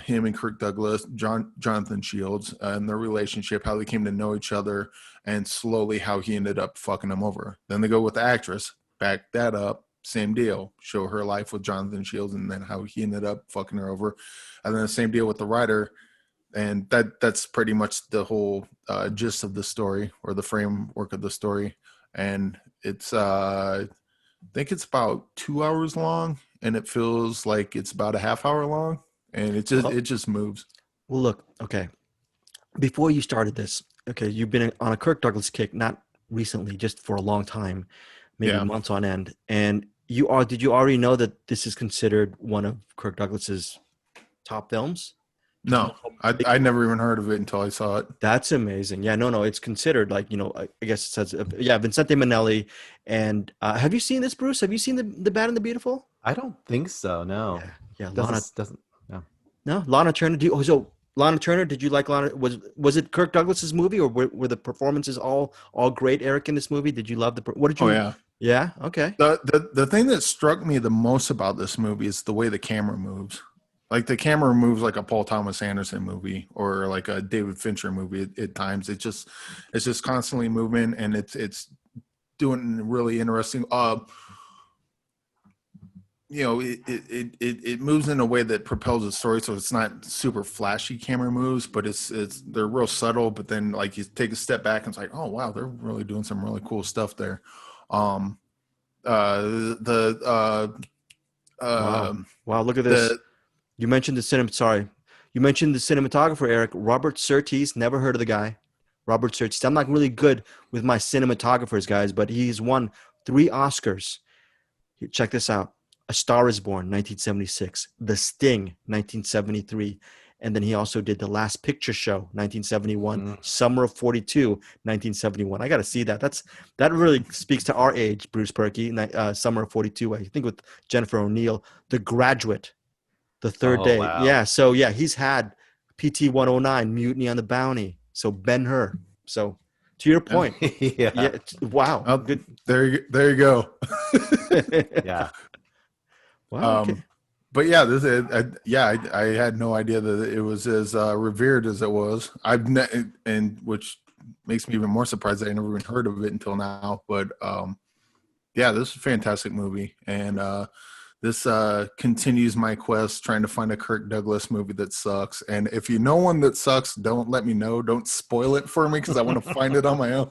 Speaker 3: him and Kirk Douglas, Jonathan Shields, and their relationship, how they came to know each other, and slowly how he ended up fucking him over. Then they go with the actress, back that up, same deal, show her life with Jonathan Shields, and then how he ended up fucking her over, and then the same deal with the writer, and that's pretty much the whole gist of the story or the framework of the story, and it's I think it's about 2 hours long, and it feels like it's about a half hour long. And it
Speaker 1: Well,
Speaker 3: just moves.
Speaker 1: well, look, okay. Before you started this, okay, you've been on a Kirk Douglas kick, not recently, just for a long time, maybe
Speaker 3: Yeah.
Speaker 1: months on end. And did you already know that this is considered one of Kirk Douglas's top films? Did you
Speaker 3: No,
Speaker 1: know how big?
Speaker 3: I never even heard of it until I saw it.
Speaker 1: That's amazing. Yeah, no, it's considered like, I guess it says, yeah, Vincente Minnelli. And have you seen this, Bruce? Have you seen the Bad and the Beautiful?
Speaker 2: I don't think so. No.
Speaker 1: Yeah, yeah,
Speaker 2: Doesn't. No.
Speaker 1: No, Lana Turner. So Lana Turner, did you like Lana? Was it Kirk Douglas's movie, or were the performances all great, Eric, in this movie? Did you love what did
Speaker 3: Oh
Speaker 1: you?
Speaker 3: yeah.
Speaker 1: Yeah. Okay.
Speaker 3: The thing that struck me the most about this movie is the way the camera moves. Like the camera moves like a Paul Thomas Anderson movie or like a David Fincher movie at times. It's just constantly moving, and it's doing really interesting. It moves in a way that propels the story, so it's not super flashy camera moves, but they're real subtle. But then like you take a step back and it's like, oh wow, they're really doing some really cool stuff there. Um, the
Speaker 1: Wow. Wow. Look at this.
Speaker 3: the
Speaker 1: You mentioned the cinema. Sorry, you mentioned the cinematographer, Eric. Robert Surtees. Never heard of the guy. Robert Surtees. I'm not really good with my cinematographers, guys, but he's won 3 Oscars. Check this out. A Star is Born, 1976. The Sting, 1973. And then he also did The Last Picture Show, 1971.
Speaker 2: Mm.
Speaker 1: Summer of 42, 1971. I got to see that. That really speaks to our age, Bruce Perky. Summer of 42, I think with Jennifer O'Neill. The Graduate, The Third
Speaker 2: Oh
Speaker 1: Day.
Speaker 2: wow.
Speaker 1: Yeah, so yeah, he's had PT 109, Mutiny on the Bounty. So Ben-Hur. So to your point,
Speaker 2: Yeah.
Speaker 1: yeah, wow.
Speaker 3: oh,
Speaker 1: Good.
Speaker 3: there you go.
Speaker 2: Yeah.
Speaker 1: Wow, okay.
Speaker 3: But yeah, I had no idea that it was as revered as it was. And which makes me even more surprised that I never even heard of it until now. But yeah, this is a fantastic movie, and this continues my quest trying to find a Kirk Douglas movie that sucks. And if you know one that sucks, don't let me know. Don't spoil it for me because I want to find it on my own.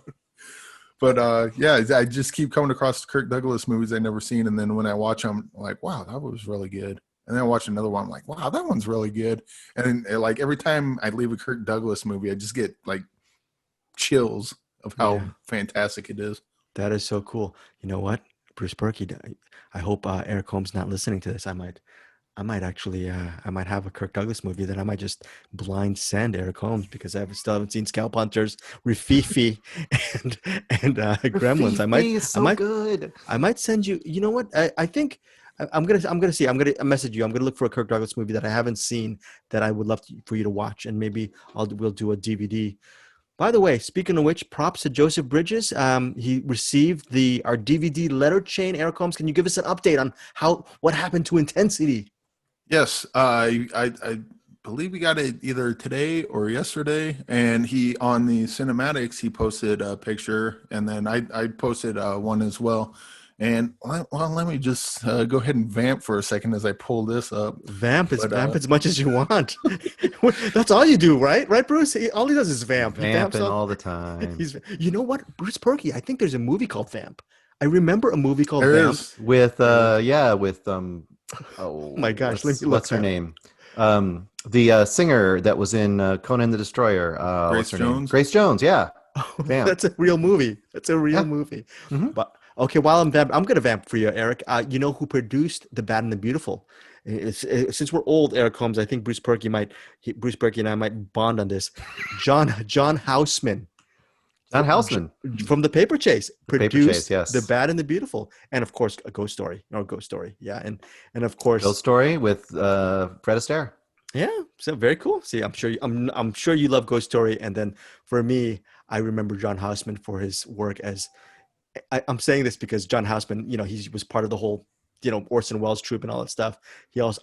Speaker 3: But yeah, I just keep coming across Kirk Douglas movies I've never seen. And then when I watch them, I'm like, wow, that was really good. And then I watch another one, I'm like, wow, that one's really good. And like every time I leave a Kirk Douglas movie, I just get like chills of how fantastic it is.
Speaker 1: That is so cool. You know what, Bruce Perky? I hope Eric Holmes not listening to this. I might actually, I might have a Kirk Douglas movie that I might just blind send Eric Holmes because I still haven't seen Scalp Hunters, Rififi, and Gremlins.
Speaker 2: Is so good.
Speaker 1: I might send you. You know what? I think I'm gonna see. I'm gonna message you. I'm gonna look for a Kirk Douglas movie that I haven't seen that I would love for you to watch, and maybe we'll do a DVD. By the way, speaking of which, props to Joseph Bridges. He received our DVD letter chain. Eric Holmes, can you give us an update on what happened to Intensity?
Speaker 3: Yes, I believe we got it either today or yesterday, and he on the cinematics he posted a picture, and then I posted one as well. And let me just go ahead and vamp for a second as I pull this up.
Speaker 1: Vamp as much as you want. That's all you do, right? Right, Bruce? All he does is vamp.
Speaker 2: Vamping all the time.
Speaker 1: You know what, Bruce Perky? I think there's a movie called Vamp. I remember a movie called
Speaker 3: There
Speaker 1: Vamp
Speaker 3: is.
Speaker 2: With oh
Speaker 1: my gosh, let me look
Speaker 2: what's her
Speaker 1: that.
Speaker 2: name? The singer that was in Conan the Destroyer.
Speaker 3: Grace
Speaker 2: what's her name?
Speaker 3: Jones?
Speaker 2: Grace Jones, yeah. Vamp.
Speaker 1: That's a real movie. That's a real movie.
Speaker 2: Mhm.
Speaker 1: But okay, while I'm gonna vamp for you, Eric. You know who produced The Bad and the Beautiful? Since we're old, Eric Holmes, I think Bruce Perky and I might bond on this. John Houseman.
Speaker 2: John Houseman.
Speaker 1: From The Paper Chase,
Speaker 2: Paper
Speaker 1: produced
Speaker 2: Chase, yes.
Speaker 1: The Bad and the Beautiful, and of course a Ghost Story, yeah, and of course
Speaker 2: Ghost Story with Fred Astaire.
Speaker 1: yeah. So very cool. See, I'm sure you love Ghost Story, and then for me, I remember John Houseman for his work as I'm saying this because John Houseman, he was part of the whole, Orson Welles troupe and all that stuff.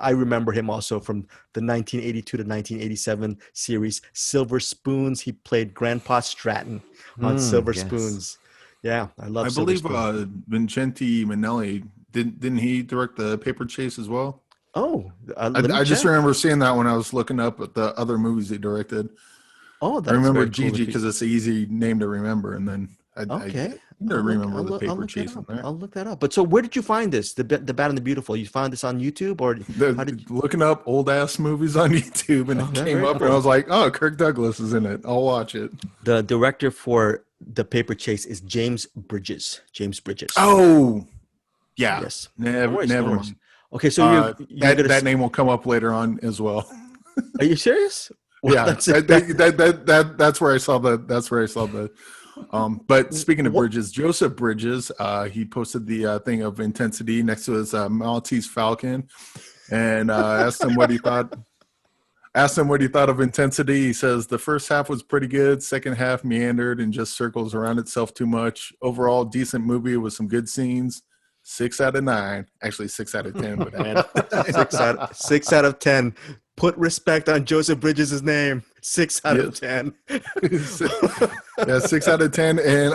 Speaker 1: I remember him also from the 1982 to 1987 series Silver Spoons. He played Grandpa Stratton on Silver
Speaker 2: yes.
Speaker 1: Spoons. Yeah, I love.
Speaker 3: I
Speaker 1: Silver
Speaker 3: believe
Speaker 1: Spoons.
Speaker 3: Vincente Minnelli didn't he direct The Paper Chase as well?
Speaker 1: Oh,
Speaker 3: I just remember seeing that when I was looking up at the other movies he directed.
Speaker 1: Oh, that's
Speaker 3: I remember
Speaker 1: very cool
Speaker 3: Gigi because it's an easy name to remember, and then I remember The Paper Chase on there.
Speaker 1: I'll look that up. But so, where did you find this? The Bad and the Beautiful. You found this on YouTube, or how did you?
Speaker 3: Looking up old ass movies on YouTube, and it came up, and I was like, "Oh, Kirk Douglas is in it. I'll watch it."
Speaker 1: The director for The Paper Chase is James Bridges.
Speaker 3: Oh, yeah.
Speaker 1: Yes.
Speaker 3: Never mind.
Speaker 1: Okay, so
Speaker 3: that name will come up later on as well.
Speaker 1: Are you serious? Well,
Speaker 3: Yeah, that's where I saw the. That's where I saw the. But speaking of Bridges, Joseph Bridges, he posted the thing of Intensity next to his Maltese Falcon, and asked him what he thought. Asked him what he thought of Intensity. He says the first half was pretty good. Second half meandered and just circles around itself too much. Overall, decent movie with some good scenes. 6 out of 9. Actually, 6 out of 10. But
Speaker 1: 6 out of 10. Put respect on Joseph Bridges' name. 6 out of 10.
Speaker 3: Yeah, 6 out of 10. And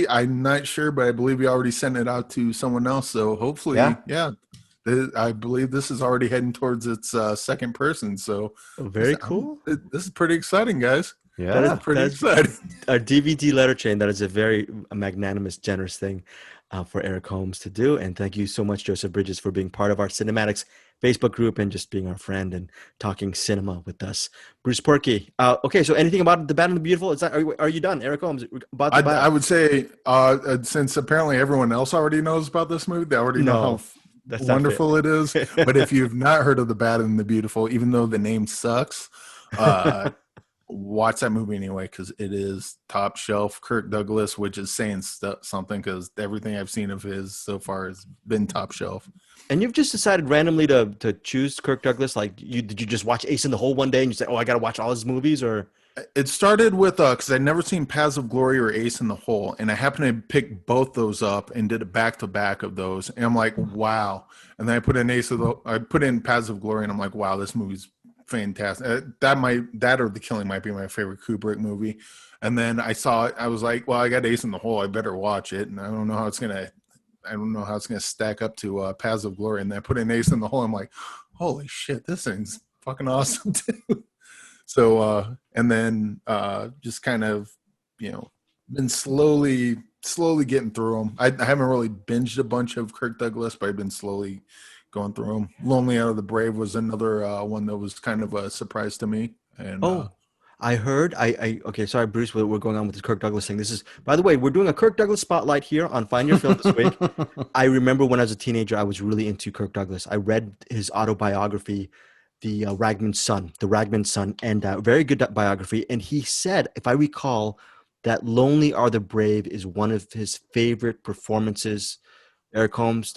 Speaker 3: I'm not sure, but I believe he already sent it out to someone else. So hopefully, I believe this is already heading towards its second person. So
Speaker 1: very cool.
Speaker 3: This is pretty exciting, guys.
Speaker 2: Yeah,
Speaker 3: that's pretty exciting.
Speaker 1: Our DVD letter chain, that is a very magnanimous, generous thing for Eric Holmes to do. And thank you so much, Joseph Bridges, for being part of our Cinematics Facebook group and just being our friend and talking cinema with us. Bruce Perky. Okay, so anything about The Bad and the Beautiful? Are you done, Eric Holmes?
Speaker 3: I would say, since apparently everyone else already knows about this movie, they already know how wonderful it is. But if you've not heard of The Bad and the Beautiful, even though the name sucks, watch that movie anyway, because it is top shelf Kirk Douglas, which is saying something, because everything I've seen of his so far has been top shelf.
Speaker 1: And you've just decided randomly to choose Kirk Douglas? Like, did you just watch Ace in the Hole one day and you said, "Oh, I got to watch all his movies"? Or
Speaker 3: it started with because I'd never seen Paths of Glory or Ace in the Hole, and I happened to pick both those up and did a back to back of those, and I'm like, wow. And then I put in Paths of Glory, and I'm like, wow, this movie's fantastic. That or The Killing might be my favorite Kubrick movie. And then I saw it, I was like, well, I got Ace in the Hole, I better watch it. And I don't know how it's gonna I don't know how it's going to stack up to Paths of Glory. And then I put an Ace in the Hole. I'm like, holy shit, this thing's fucking awesome too. So, and then just kind of, been slowly getting through them. I haven't really binged a bunch of Kirk Douglas, but I've been slowly going through them. Lonely Out of the Brave was another one that was kind of a surprise to me. And
Speaker 1: I heard. Okay. Sorry, Bruce. We're going on with this Kirk Douglas thing. This is, by the way, we're doing a Kirk Douglas spotlight here on Find Your Film this week. I remember when I was a teenager, I was really into Kirk Douglas. I read his autobiography, The Ragman's Son, and very good biography. And he said, if I recall, that Lonely Are the Brave is one of his favorite performances. Eric Holmes,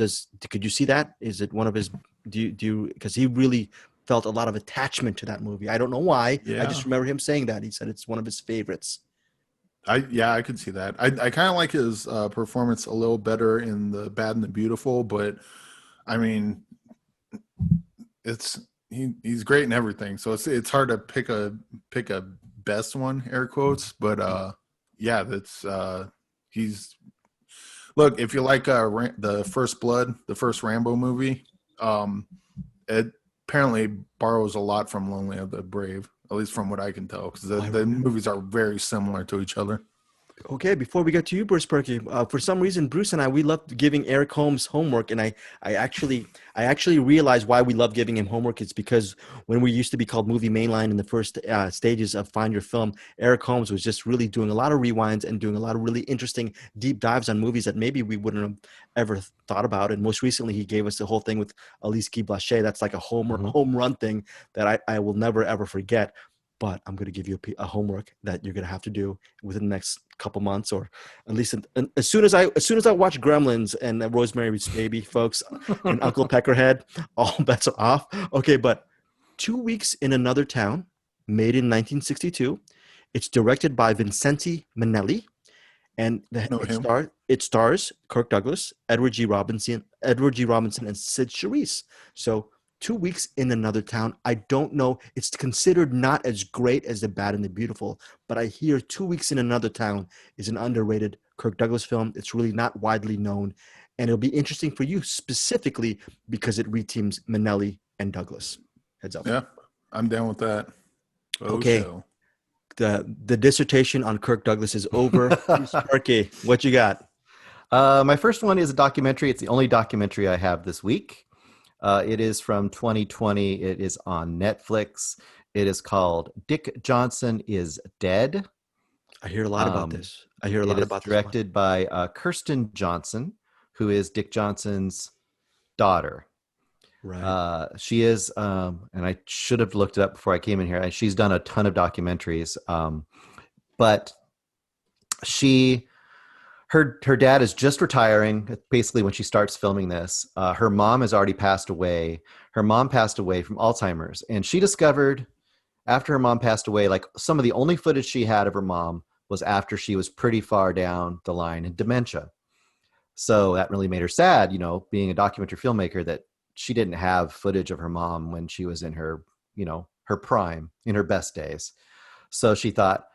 Speaker 1: could you see that? Is it one of his? Do you? Because he really felt a lot of attachment to that movie. I don't know why.
Speaker 3: Yeah.
Speaker 1: I just remember him saying that. He said it's one of his favorites.
Speaker 3: I could see that. I kind of like his performance a little better in The Bad and the Beautiful, but I mean, he's great in everything. So it's hard to pick a best one, air quotes. But yeah, that's he's. Look, if you like the First Blood, the first Rambo movie, it apparently borrows a lot from Lonely of the Brave, at least from what I can tell, because the movies are very similar to each other.
Speaker 1: Okay, before we get to you, Bruce Perky, for some reason, Bruce and I, we love giving Eric Holmes homework, and I actually realized why we love giving him homework. It's because when we used to be called Movie Mainline in the first stages of Find Your Film, Eric Holmes was just really doing a lot of rewinds and doing a lot of really interesting deep dives on movies that maybe we wouldn't have ever thought about. And most recently, he gave us the whole thing with Alice Guy Blaché. That's like a home run thing that I will never ever forget. But I'm going to give you a homework that you're going to have to do within the next couple months, or at least as soon as I watch Gremlins and Rosemary's Baby, folks, and Uncle Peckerhead, all bets are off. Okay, but 2 Weeks in Another Town, made in 1962. It's directed by Vincente Minnelli, and it stars Kirk Douglas, Edward G. Robinson, and Sid Charisse. So 2 Weeks in Another Town. I don't know. It's considered not as great as The Bad and the Beautiful, but I hear 2 Weeks in Another Town is an underrated Kirk Douglas film. It's really not widely known, and it'll be interesting for you specifically because it reteams Minnelli and Douglas. Heads up.
Speaker 3: Yeah, I'm down with that.
Speaker 1: Okay. The dissertation on Kirk Douglas is over. Sparky, what you got?
Speaker 2: My first one is a documentary. It's the only documentary I have this week. It is from 2020. It is on Netflix. It is called Dick Johnson is Dead.
Speaker 1: I hear a lot about this. I hear a lot about this.
Speaker 2: Directed by Kirsten Johnson, who is Dick Johnson's daughter.
Speaker 1: Right.
Speaker 2: She is, and I should have looked it up before I came in here. She's done a ton of documentaries, but her dad is just retiring, basically, when she starts filming this. Her mom has already passed away. Her mom passed away from Alzheimer's, and she discovered after her mom passed away, like some of the only footage she had of her mom was after she was pretty far down the line in dementia. So that really made her sad, being a documentary filmmaker, that she didn't have footage of her mom when she was in her, her prime, in her best days. So she thought,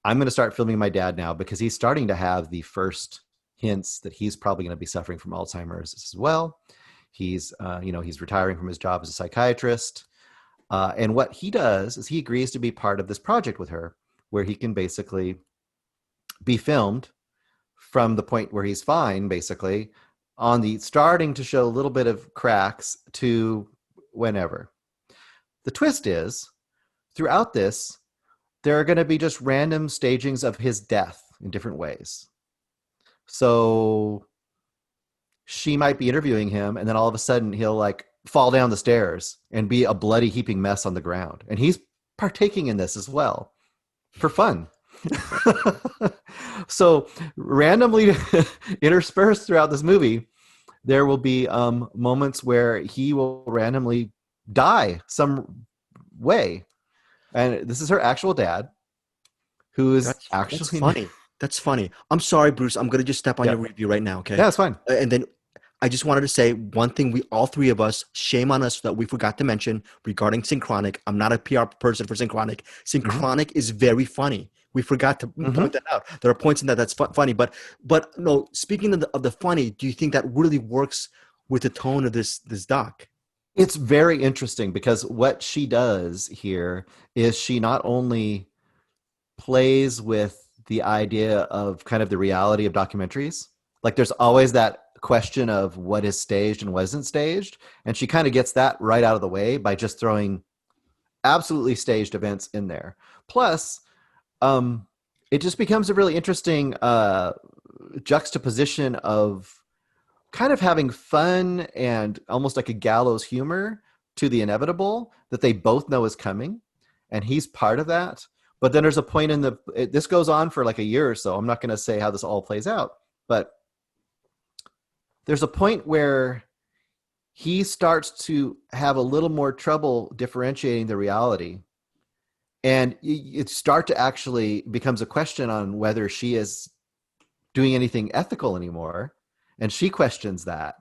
Speaker 2: I'm going to start filming my dad now, because he's starting to have the first hints that he's probably going to be suffering from Alzheimer's as well. He's, he's retiring from his job as a psychiatrist. And what he does is he agrees to be part of this project with her, where he can basically be filmed from the point where he's fine, basically, on the starting to show a little bit of cracks to whenever. The twist is, throughout this, there are going to be just random stagings of his death in different ways. So she might be interviewing him, and then all of a sudden he'll fall down the stairs and be a bloody heaping mess on the ground. And he's partaking in this as well for fun. So randomly interspersed throughout this movie, there will be moments where he will randomly die some way. And this is her actual dad, who is actually...
Speaker 1: That's funny. That's funny. I'm sorry, Bruce. I'm going to just step on your review right now, okay?
Speaker 2: Yeah, it's fine.
Speaker 1: And then I just wanted to say one thing. All three of us, shame on us that we forgot to mention regarding Synchronic. I'm not a PR person for Synchronic. Synchronic is very funny. We forgot to
Speaker 2: Mhm.
Speaker 1: point that out. There are points in that that's funny, but no. Speaking of the funny, do you think that really works with the tone of this doc?
Speaker 2: It's very interesting because what she does here is she not only plays with the idea of kind of the reality of documentaries. Like there's always that question of what is staged and what isn't staged. And she kind of gets that right out of the way by just throwing absolutely staged events in there. Plus, um, it just becomes a really interesting juxtaposition of kind of having fun and almost like a gallows humor to the inevitable that they both know is coming, and he's part of that. But then there's a point in this goes on for like a year or so. I'm not going to say how this all plays out, but there's a point where he starts to have a little more trouble differentiating the reality, and it start to actually becomes a question on whether she is doing anything ethical anymore, and she questions that.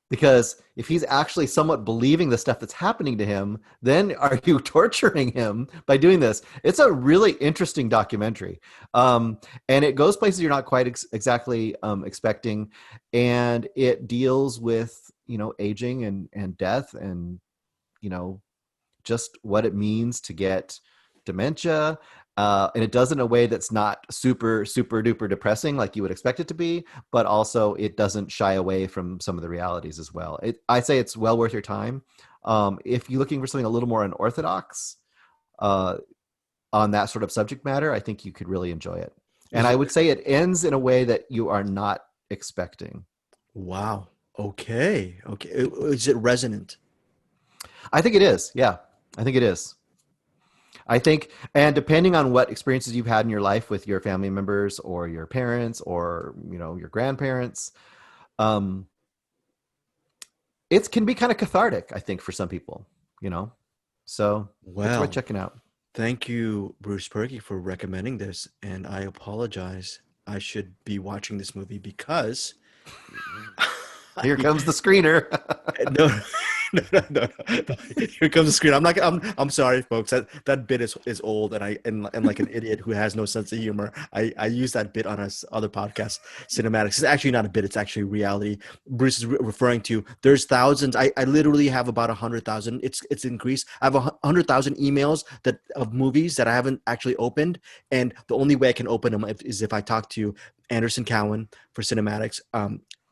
Speaker 2: Because if he's actually somewhat believing the stuff that's happening to him, then are you torturing him by doing this? It's a really interesting documentary. And it goes places you're not quite exactly expecting. And it deals with, aging and death and, you know, just what it means to get dementia. And it does it in a way that's not super, super duper depressing like you would expect it to be, but also it doesn't shy away from some of the realities as well. I say it's well worth your time. If you're looking for something a little more unorthodox uh, on that sort of subject matter, I think you could really enjoy it. And
Speaker 1: Is
Speaker 2: I
Speaker 1: it
Speaker 2: would say it ends in a way that you are not expecting.
Speaker 1: wow? Okay, okay. Is it resonant?
Speaker 2: I think it is. Yeah, I think it is. I think, and depending on what experiences you've had in your life with your family members or your parents or your grandparents, um, it can be kind of cathartic. I think for some people, you know, so it's worth
Speaker 1: Well,
Speaker 2: checking out.
Speaker 1: thank you, Bruce Perky, for recommending this. And I apologize. I should be watching this movie because
Speaker 2: Here
Speaker 1: I
Speaker 2: comes the screener.
Speaker 1: no, no. Here comes the screen. I'm sorry, folks. That bit is old, and and like an idiot who has no sense of humor. I use that bit on us other podcast, Cinematics. It's actually not a bit. It's actually reality. Bruce is referring to. There's thousands. I literally have about 100,000. It's increased. I have 100,000 emails of movies that I haven't actually opened, and the only way I can open them is if I talk to Anderson Cowan for Cinematics.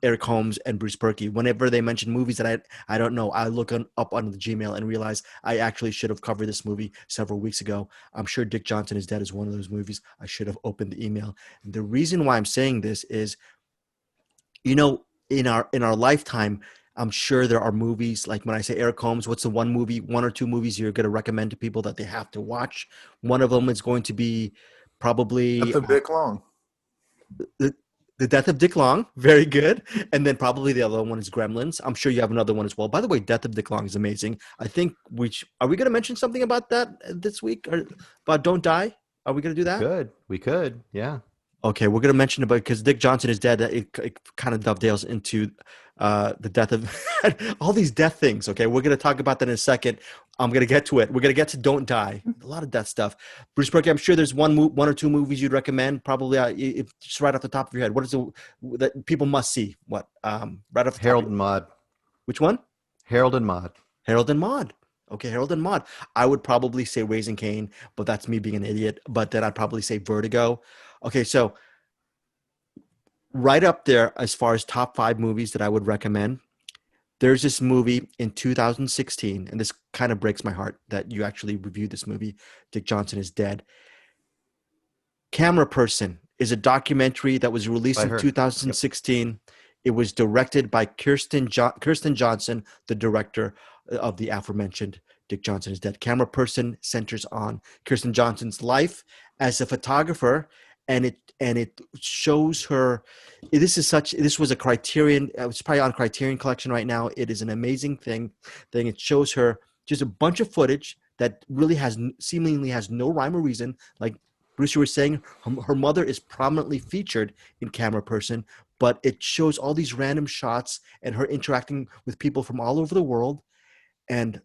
Speaker 1: Eric Holmes and Bruce Perky. Whenever they mention movies that I don't know, I look up on the Gmail and realize I actually should have covered this movie several weeks ago. I'm sure Dick Johnson is Dead is one of those movies. I should have opened the email. And the reason why I'm saying this is, in our lifetime, I'm sure there are movies like when I say Eric Holmes, what's the one or two movies you're going to recommend to people that they have to watch? One of them is going to be
Speaker 3: That's
Speaker 1: probably
Speaker 3: a bit long.
Speaker 1: the, the Death of Dick Long, very good. And then probably the other one is Gremlins. I'm sure you have another one as well. By the way, Death of Dick Long is amazing. I think are we going to mention something about that this week or about Don't Die? Are we going to do that?
Speaker 2: We could, yeah.
Speaker 1: Okay, we're going to mention about because Dick Johnson is dead. It kind of dovetails into the death of all these death things. Okay, we're going to talk about that in a second. I'm going to get to it. We're going to get to Don't Die. A lot of death stuff. Bruce Perky, I'm sure there's one or two movies you'd recommend. Probably just right off the top of your head. What is that people must see? What right off the top?
Speaker 2: Harold and Maude.
Speaker 1: Which one?
Speaker 2: Harold and Maude.
Speaker 1: Harold and Maude. Okay, Harold and Maude. I would probably say Raising Cain, but that's me being an idiot. But then I'd probably say Vertigo. Okay, so right up there as far as top 5 movies that I would recommend. There's this movie in 2016, and this kind of breaks my heart that you actually reviewed this movie. Dick Johnson is Dead. Camera Person is a documentary that was released
Speaker 2: I
Speaker 1: in
Speaker 2: heard.
Speaker 1: 2016. Yep. It was directed by Kirsten Johnson, the director of the aforementioned Dick Johnson is Dead. Camera Person centers on Kirsten Johnson's life as a photographer, and it shows her. This was a Criterion. It's probably on Criterion Collection right now. It is an amazing thing. It shows her just a bunch of footage that really seemingly has no rhyme or reason. Like Bruce, you were saying, her mother is prominently featured in Camera Person, but it shows all these random shots and her interacting with people from all over the world. And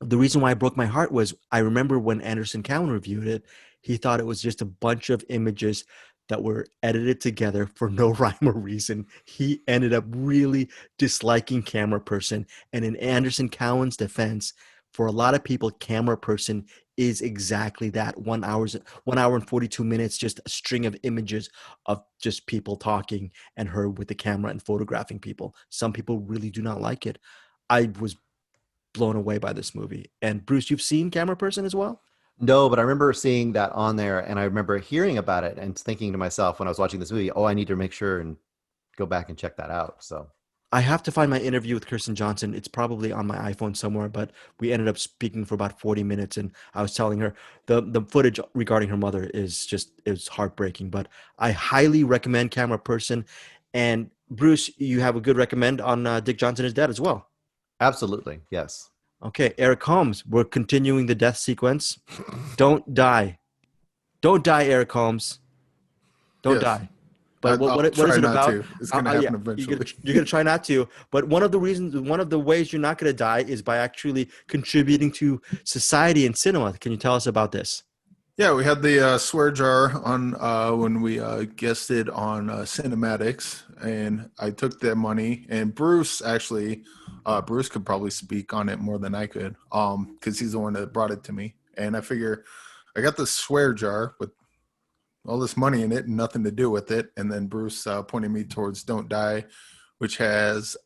Speaker 1: the reason why it broke my heart was I remember when Anderson Cowan reviewed it, he thought it was just a bunch of images that were edited together for no rhyme or reason. He ended up really disliking Camera Person. And in Anderson Cowan's defense, for a lot of people, Camera Person is exactly that 1 hour and 42 minutes, just a string of images of just people talking and her with the camera and photographing people. Some people really do not like it. I was blown away by this movie. And Bruce, you've seen Camera Person as well?
Speaker 2: No, but I remember seeing that on there, and I remember hearing about it and thinking to myself when I was watching this movie, "Oh, I need to make sure and go back and check that out." So
Speaker 1: I have to find my interview with Kirsten Johnson. It's probably on my iPhone somewhere, but we ended up speaking for about 40 minutes, and I was telling her the footage regarding her mother is heartbreaking. But I highly recommend Camera Person. And Bruce, you have a good recommend on Dick Johnson is Dead as well.
Speaker 2: absolutely, yes.
Speaker 1: Okay, Eric Holmes, we're continuing the death sequence. Don't die. Don't die, Eric Holmes. Don't
Speaker 3: Yes.
Speaker 1: die. But what
Speaker 3: I'll
Speaker 1: what is
Speaker 3: try
Speaker 1: it
Speaker 3: not
Speaker 1: about?
Speaker 3: to. It's going to
Speaker 1: Yeah,
Speaker 3: happen eventually.
Speaker 1: you're gonna try not to. But one of the ways you're not gonna die is by actually contributing to society and cinema. Can you tell us about this?
Speaker 3: Yeah, we had the swear jar on when we guested on cinematics, and I took that money. And Bruce actually, Bruce could probably speak on it more than I could, because he's the one that brought it to me. And I figure I got the swear jar with all this money in it and nothing to do with it. And then Bruce pointed me towards "Don't Die," which has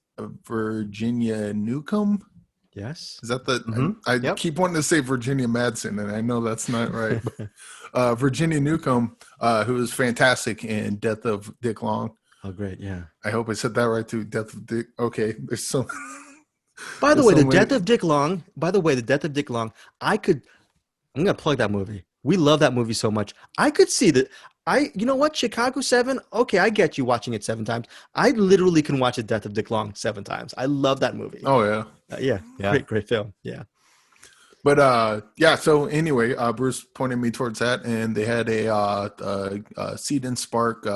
Speaker 3: Virginia Newcomb.
Speaker 1: Yes.
Speaker 3: Is that the?
Speaker 2: Mhm.
Speaker 3: I
Speaker 2: Yep.
Speaker 3: keep wanting to say Virginia Madsen, and I know that's not right. But Virginia Newcomb, who is fantastic in Death of Dick Long.
Speaker 1: Oh, great. Yeah.
Speaker 3: I hope I said that right too. Death of Dick. Okay, there's so.
Speaker 1: By the
Speaker 3: There's
Speaker 1: way,
Speaker 3: so
Speaker 1: the
Speaker 3: many.
Speaker 1: death of Dick Long. By the way, the death of Dick Long. I could. I'm gonna plug that movie. We love that movie so much. I could see that. You know what? Chicago 7. Okay, I get you watching it 7 times. I literally can watch the death of Dick Long 7 times. I love that movie.
Speaker 3: Oh yeah.
Speaker 1: Yeah,
Speaker 2: Yeah.
Speaker 1: great film. Yeah.
Speaker 3: But yeah. So anyway, Bruce pointed me towards that, and they had a Seed and Spark,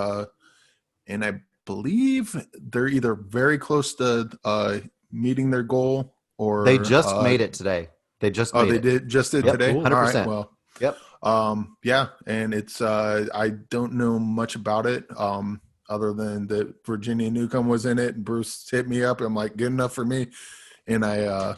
Speaker 3: and I believe they're either very close to meeting their goal, or
Speaker 2: They just made it today. They just
Speaker 3: oh,
Speaker 2: made
Speaker 3: they
Speaker 2: it.
Speaker 3: did just did
Speaker 2: Yep,
Speaker 3: today.
Speaker 1: cool.
Speaker 3: All right,
Speaker 2: 100%.
Speaker 3: well,
Speaker 2: Yep.
Speaker 3: yeah, and it's I don't know much about it, other than that Virginia Newcomb was in it, and Bruce hit me up. I'm like, good enough for me, and I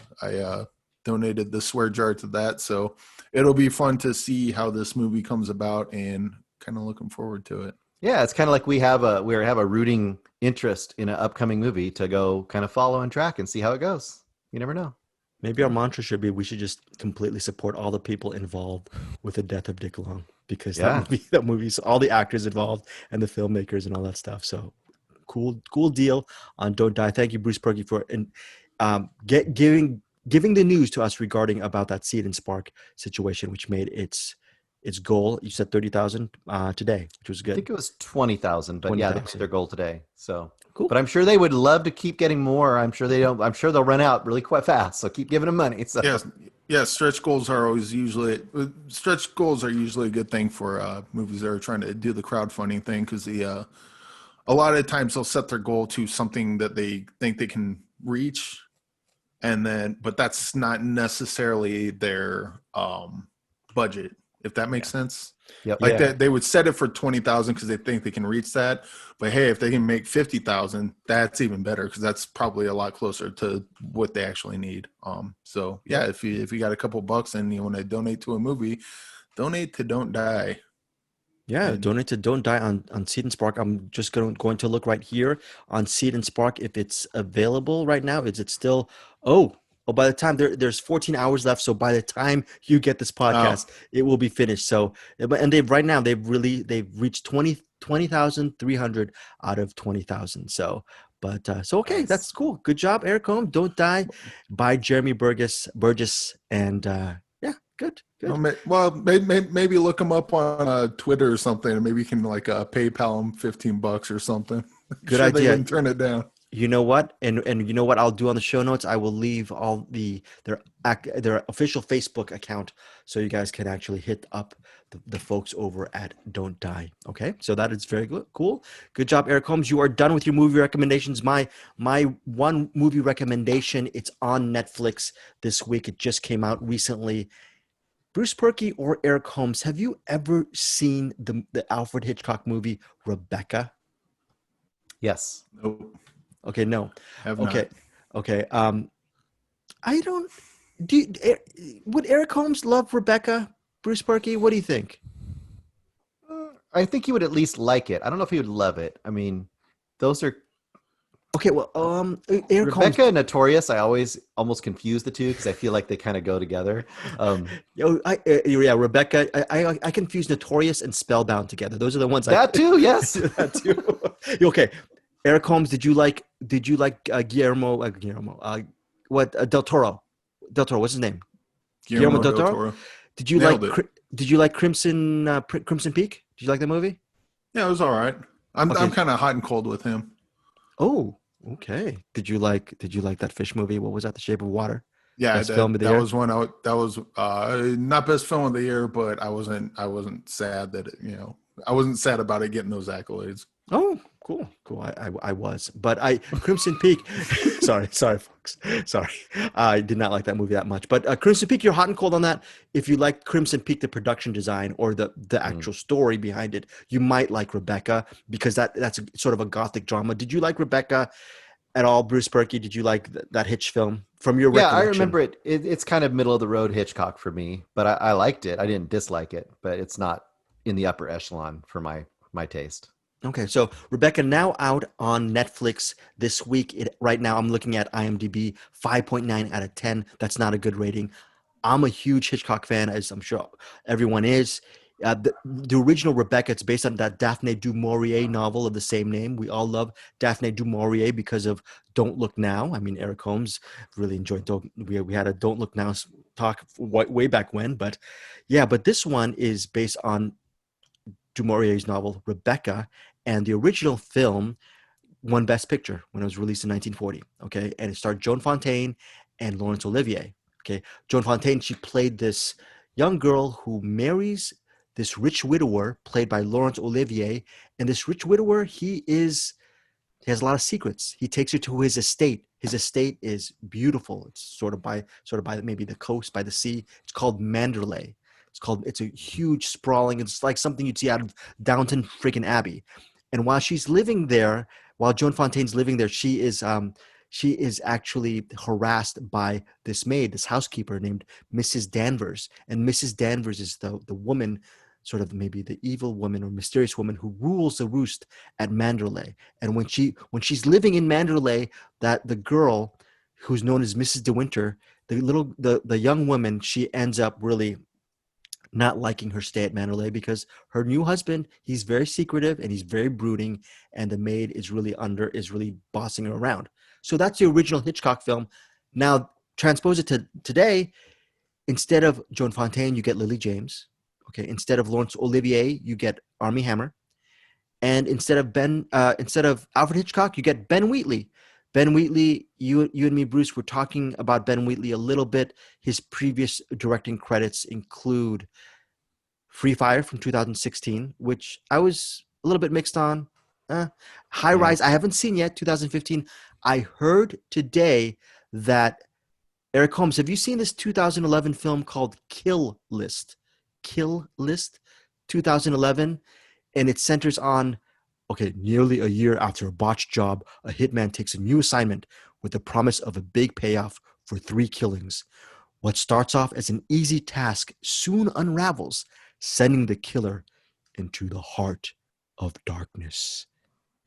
Speaker 3: donated the swear jar to that. So it'll be fun to see how this movie comes about, and kind of looking forward to it.
Speaker 2: Yeah, it's kind of like we have a rooting interest in an upcoming movie to go kind of follow and track and see how it goes. You never know.
Speaker 1: Maybe our mantra should be we should just completely support all the people involved with the death of Dick Long because
Speaker 2: Yeah.
Speaker 1: that movie's all the actors involved and the filmmakers and all that stuff. So cool deal on Don't Die. Thank you, Bruce Perky, for giving the news to us regarding about that Seed and Spark situation, which made its goal. You said 30,000 today, which was
Speaker 2: I
Speaker 1: good.
Speaker 2: think it was 20,000, but yeah, they
Speaker 1: 20,000.
Speaker 2: made their goal today. So
Speaker 1: Cool.
Speaker 2: But I'm sure they would love to keep getting more. I'm sure they don't. I'm sure they'll run out really quite fast. So keep giving them money. So
Speaker 3: Yeah, stretch goals are usually a good thing for movies that are trying to do the crowdfunding thing, because a lot of times they'll set their goal to something that they think they can reach, but that's not necessarily their budget, if that makes sense.
Speaker 2: Yep.
Speaker 3: Like
Speaker 1: Yeah.
Speaker 3: they would set it for 20,000 because they think they can reach that. But hey, if they can make 50,000, that's even better, because that's probably a lot closer to what they actually need. So yeah, if you got a couple bucks and you want to donate to a movie, donate to Don't Die.
Speaker 1: Yeah,
Speaker 3: And-
Speaker 1: donate to Don't Die on Seed and Spark. I'm just going to look right here on Seed and Spark if it's available right now. Is it still? Oh, by the time there's 14 hours left. So by the time you get this podcast, it will be finished. So, and they've reached 20,300 out of 20,000. So, so okay,
Speaker 2: Nice.
Speaker 1: that's cool. Good job, Eric Holm. Don't Die by Jeremy Burgess, and yeah, good.
Speaker 3: Well, maybe look them up on Twitter or something, and maybe you can like PayPal them $15 or something.
Speaker 1: Good
Speaker 3: They
Speaker 1: idea.
Speaker 3: wouldn't turn it down.
Speaker 1: You know what? And you know what I'll do on the show notes? I will leave all their official Facebook account so you guys can actually hit up the folks over at Don't Die. Okay, so that is very good, cool. Good job, Eric Holmes. You are done with your movie recommendations. My one movie recommendation. It's on Netflix this week. It just came out recently. Bruce Perky or Eric Holmes, have you ever seen the Alfred Hitchcock movie Rebecca?
Speaker 2: Yes.
Speaker 3: Nope,
Speaker 1: Okay, no.
Speaker 3: have not.
Speaker 1: Okay, okay. I don't. Do you, would Eric Holmes love Rebecca? Bruce Perky, what do you think?
Speaker 2: I think he would at least like it. I don't know if he would love it. I mean, those are
Speaker 1: Okay, well, Eric Holmes.
Speaker 2: Rebecca and Notorious. I always almost confuse the two because I feel like they kind of go together.
Speaker 1: Yeah, Rebecca. I confuse Notorious and Spellbound together. Those are the ones I.
Speaker 2: That too, yes.
Speaker 1: That too. Okay, Eric Holmes. Did you like Guillermo? What Del Toro? Del Toro. What's his name? Guillermo
Speaker 3: Guillermo
Speaker 1: Del
Speaker 3: del
Speaker 1: Toro.
Speaker 3: Toro.
Speaker 1: Did you like
Speaker 3: Nailed it.
Speaker 1: Did you like Crimson Peak? Did you like that movie?
Speaker 3: Yeah, it was all right. I'm
Speaker 1: Okay.
Speaker 3: kind of hot and cold with him.
Speaker 1: Oh, okay. Did you like that fish movie? What was that? The Shape of Water.
Speaker 3: Yeah,
Speaker 1: Best film of the
Speaker 3: that
Speaker 1: year.
Speaker 3: was one. That was not best film of the year, but I wasn't sad that I wasn't sad about it getting those accolades.
Speaker 1: Oh, cool, cool. I was, but Crimson Peak. sorry, folks. Sorry, I did not like that movie that much. But Crimson Peak, you're hot and cold on that. If you like Crimson Peak, the production design or the
Speaker 2: Mm.
Speaker 1: actual story behind it, you might like Rebecca because that's sort of a gothic drama. Did you like Rebecca at all, Bruce Perky? Did you like that Hitch film from your
Speaker 2: Yeah, I
Speaker 1: recollection?
Speaker 2: remember it. It's kind of middle of the road Hitchcock for me, but I liked it. I didn't dislike it, but it's not in the upper echelon for my taste.
Speaker 1: Okay, so Rebecca now out on Netflix this week. Right now, I'm looking at IMDb, 5.9 out of 10. That's not a good rating. I'm a huge Hitchcock fan, as I'm sure everyone is. The original Rebecca, it's based on that Daphne du Maurier novel of the same name. We all love Daphne du Maurier because of Don't Look Now. I mean, Eric Holmes really enjoyed we had a Don't Look Now talk way back when. But yeah, but this one is based on du Maurier's novel Rebecca, and the original film won Best Picture when it was released in 1940. Okay, and it starred Joan Fontaine and Laurence Olivier. Okay, Joan Fontaine, she played this young girl who marries this rich widower played by Laurence Olivier, and this rich widower, he has a lot of secrets. He takes her to his estate. His estate is beautiful. It's sort of by maybe the coast, by the sea. It's called Manderley. It's a huge sprawling. It's like something you'd see out of Downton freaking Abbey. And while Joan Fontaine's living there, she is actually harassed by this maid, this housekeeper named Mrs. Danvers. And Mrs. Danvers is the woman, sort of maybe the evil woman or mysterious woman who rules the roost at Manderley. And when she's living in Manderley, that the girl who's known as Mrs. De Winter, the young woman, she ends up really not liking her stay at Manderley because her new husband, he's very secretive and he's very brooding, and the maid is really bossing her around. So that's the original Hitchcock film. Now transpose it to today. Instead of Joan Fontaine, you get Lily James. Okay, instead of Laurence Olivier, you get Armie Hammer, and instead of Alfred Hitchcock, you get Ben Wheatley. Ben Wheatley, you and me, Bruce, were talking about Ben Wheatley a little bit. His previous directing credits include Free Fire from 2016, which I was a little bit mixed on. High
Speaker 2: Yeah.
Speaker 1: Rise, I haven't seen yet, 2015. I heard today that Eric Holmes, have you seen this 2011 film called Kill List? Kill List, 2011, and it centers on, okay, nearly a year after a botched job, a hitman takes a new assignment with the promise of a big payoff for 3 killings. What starts off as an easy task soon unravels, sending the killer into the heart of darkness.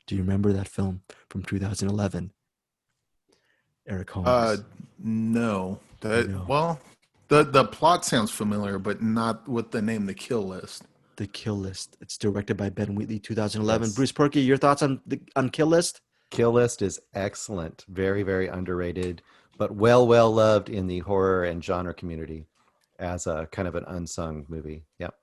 Speaker 1: Do you remember that film from 2011? Eric
Speaker 3: Uh,
Speaker 1: Holmes.
Speaker 3: no.
Speaker 1: No.
Speaker 3: Well, the plot sounds familiar, but not with the name The Kill List.
Speaker 1: The Kill List. It's directed by Ben Wheatley, 2011.
Speaker 2: Yes.
Speaker 1: Bruce Perky, your thoughts on Kill List?
Speaker 2: Kill List is excellent. Very, very underrated, but well loved in the horror and genre community as a kind of an unsung movie. Yep.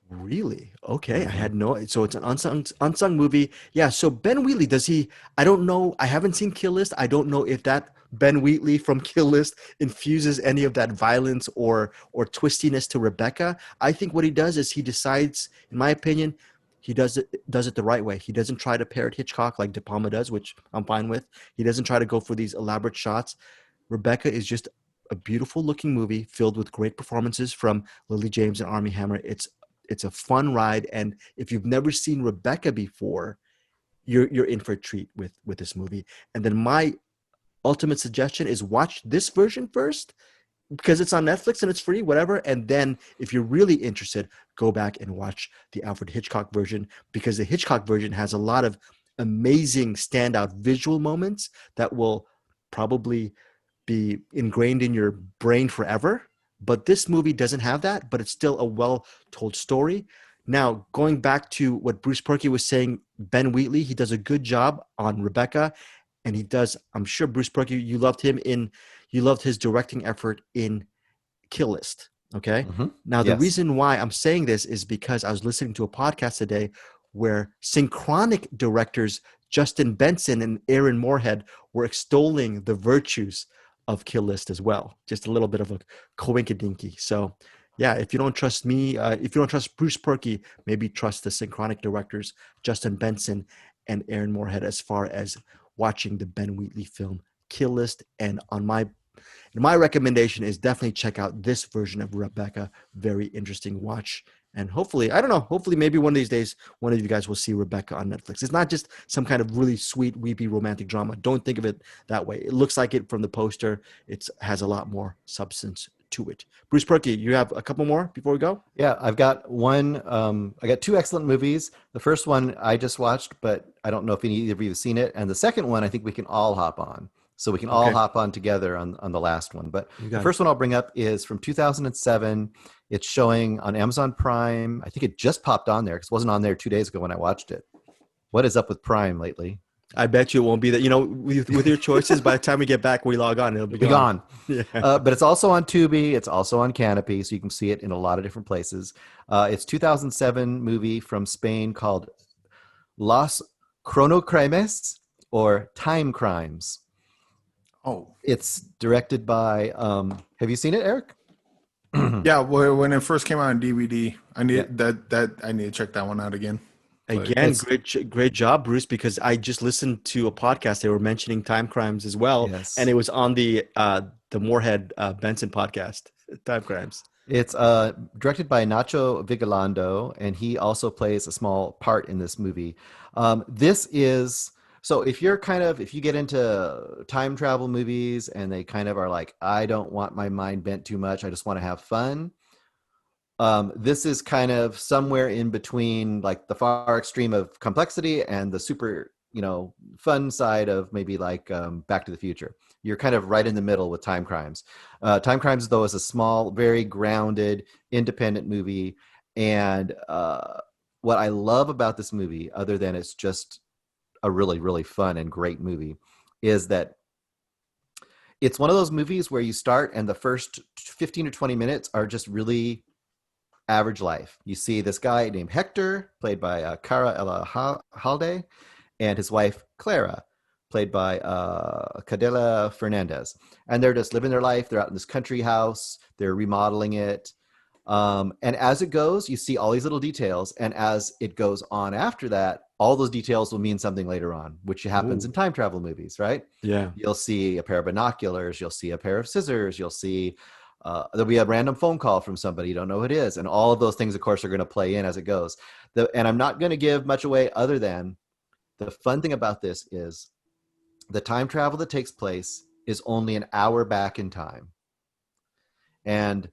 Speaker 1: Really? Okay, I
Speaker 2: Hmm.
Speaker 1: had no. So it's an unsung movie. Yeah. So Ben Wheatley, does he? I don't know. I haven't seen Kill List. I don't know if that Ben Wheatley from Kill List infuses any of that violence or twistiness to Rebecca. I think what he does is he decides, in my opinion, he does it the right way. He doesn't try to parrot Hitchcock like De Palma does, which I'm fine with. He doesn't try to go for these elaborate shots. Rebecca is just a beautiful looking movie filled with great performances from Lily James and Armie Hammer. It's a fun ride, and if you've never seen Rebecca before, you're in for a treat with this movie. And then my ultimate suggestion is watch this version first because it's on Netflix and it's free, whatever. And then if you're really interested, go back and watch the Alfred Hitchcock version because the Hitchcock version has a lot of amazing standout visual moments that will probably be ingrained in your brain forever. But this movie doesn't have that, but it's still a well told story. Now, going back to what Bruce Perky was saying, Ben Wheatley, he does a good job on Rebecca. And he does, I'm sure Bruce Perky, you loved his directing effort in Kill List. Okay.
Speaker 2: Hmm.
Speaker 1: Now, the
Speaker 2: Yes.
Speaker 1: reason why I'm saying this is because I was listening to a podcast today where Synchronic directors Justin Benson and Aaron Moorhead were extolling the virtues of Kill List as well. Just a little bit of a coinkydinky. So, yeah, if you don't trust me, if you don't trust Bruce Perky, maybe trust the Synchronic directors Justin Benson and Aaron Moorhead as far as watching the Ben Wheatley film Kill List. And my recommendation is definitely check out this version of Rebecca. Very interesting watch. And hopefully, I don't know, hopefully maybe one of these days, one of you guys will see Rebecca on Netflix. It's not just some kind of really sweet, weepy romantic drama. Don't think of it that way. It looks like it from the poster. It has a lot more substance to it. Bruce Perky, you have a couple more before we go?
Speaker 2: Yeah, I've got one. I got two excellent movies. The first one I just watched, but I don't know if any of you have seen it. And the second one, I think we can all hop on. So we can all
Speaker 1: Okay,
Speaker 2: hop on together on the last one. But
Speaker 1: you
Speaker 2: the
Speaker 1: got it.
Speaker 2: first one I'll bring up is from 2007. It's showing on Amazon Prime. I think it just popped on there because it wasn't on there 2 days ago when I watched it. What is up with Prime lately?
Speaker 1: I bet you it won't be that. You know, with your choices, by the time we get back, we log on, it'll be
Speaker 2: It'll be
Speaker 1: gone.
Speaker 2: gone.
Speaker 1: Yeah.
Speaker 2: But it's also on Tubi. It's also on Canopy, so you can see it in a lot of different places. It's 2007 movie from Spain called Los Cronocrimes or Time Crimes.
Speaker 3: Oh,
Speaker 2: It's directed by. Have you seen it, Eric?
Speaker 3: yeah. Well, when it first came out on DVD, I
Speaker 2: Yeah.
Speaker 3: need I need to check that one out again. But
Speaker 1: Again,
Speaker 2: It's
Speaker 1: great job, Bruce, because I just listened to a podcast. They were mentioning time crimes as well, and
Speaker 2: yes.
Speaker 1: it was on the Moorhead Benson podcast, Time Crimes.
Speaker 2: It's directed by Nacho Vigalondo, and he also plays a small part in this movie. This is so if you get into time travel movies and they kind of are like, I don't want my mind bent too much, I just want to have fun. This is kind of somewhere in between like the far extreme of complexity and the super, fun side of maybe like Back to the Future. You're kind of right in the middle with Time Crimes. Time Crimes, though, is a small, very grounded, independent movie. And what I love about this movie, other than it's just a really, really fun and great movie, is that it's one of those movies where you start and the first 15 or 20 minutes are just really average life. You see this guy named Hector, played by Cara Halde, and his wife Clara, played by Cadela Fernandez. And they're just living their life. They're out in this country house. They're remodeling it. And as it goes, you see all these little details. And as it goes on after that, all those details will mean something later on, which happens
Speaker 1: Ooh,
Speaker 2: in time travel movies, right?
Speaker 1: yeah.
Speaker 2: You'll see a pair of binoculars. You'll see a pair of scissors. You'll see there'll be a random phone call from somebody you don't know who it is. And all of those things, of course, are going to play in as it goes. And I'm not going to give much away other than the fun thing about this is the time travel that takes place is only an hour back in time. And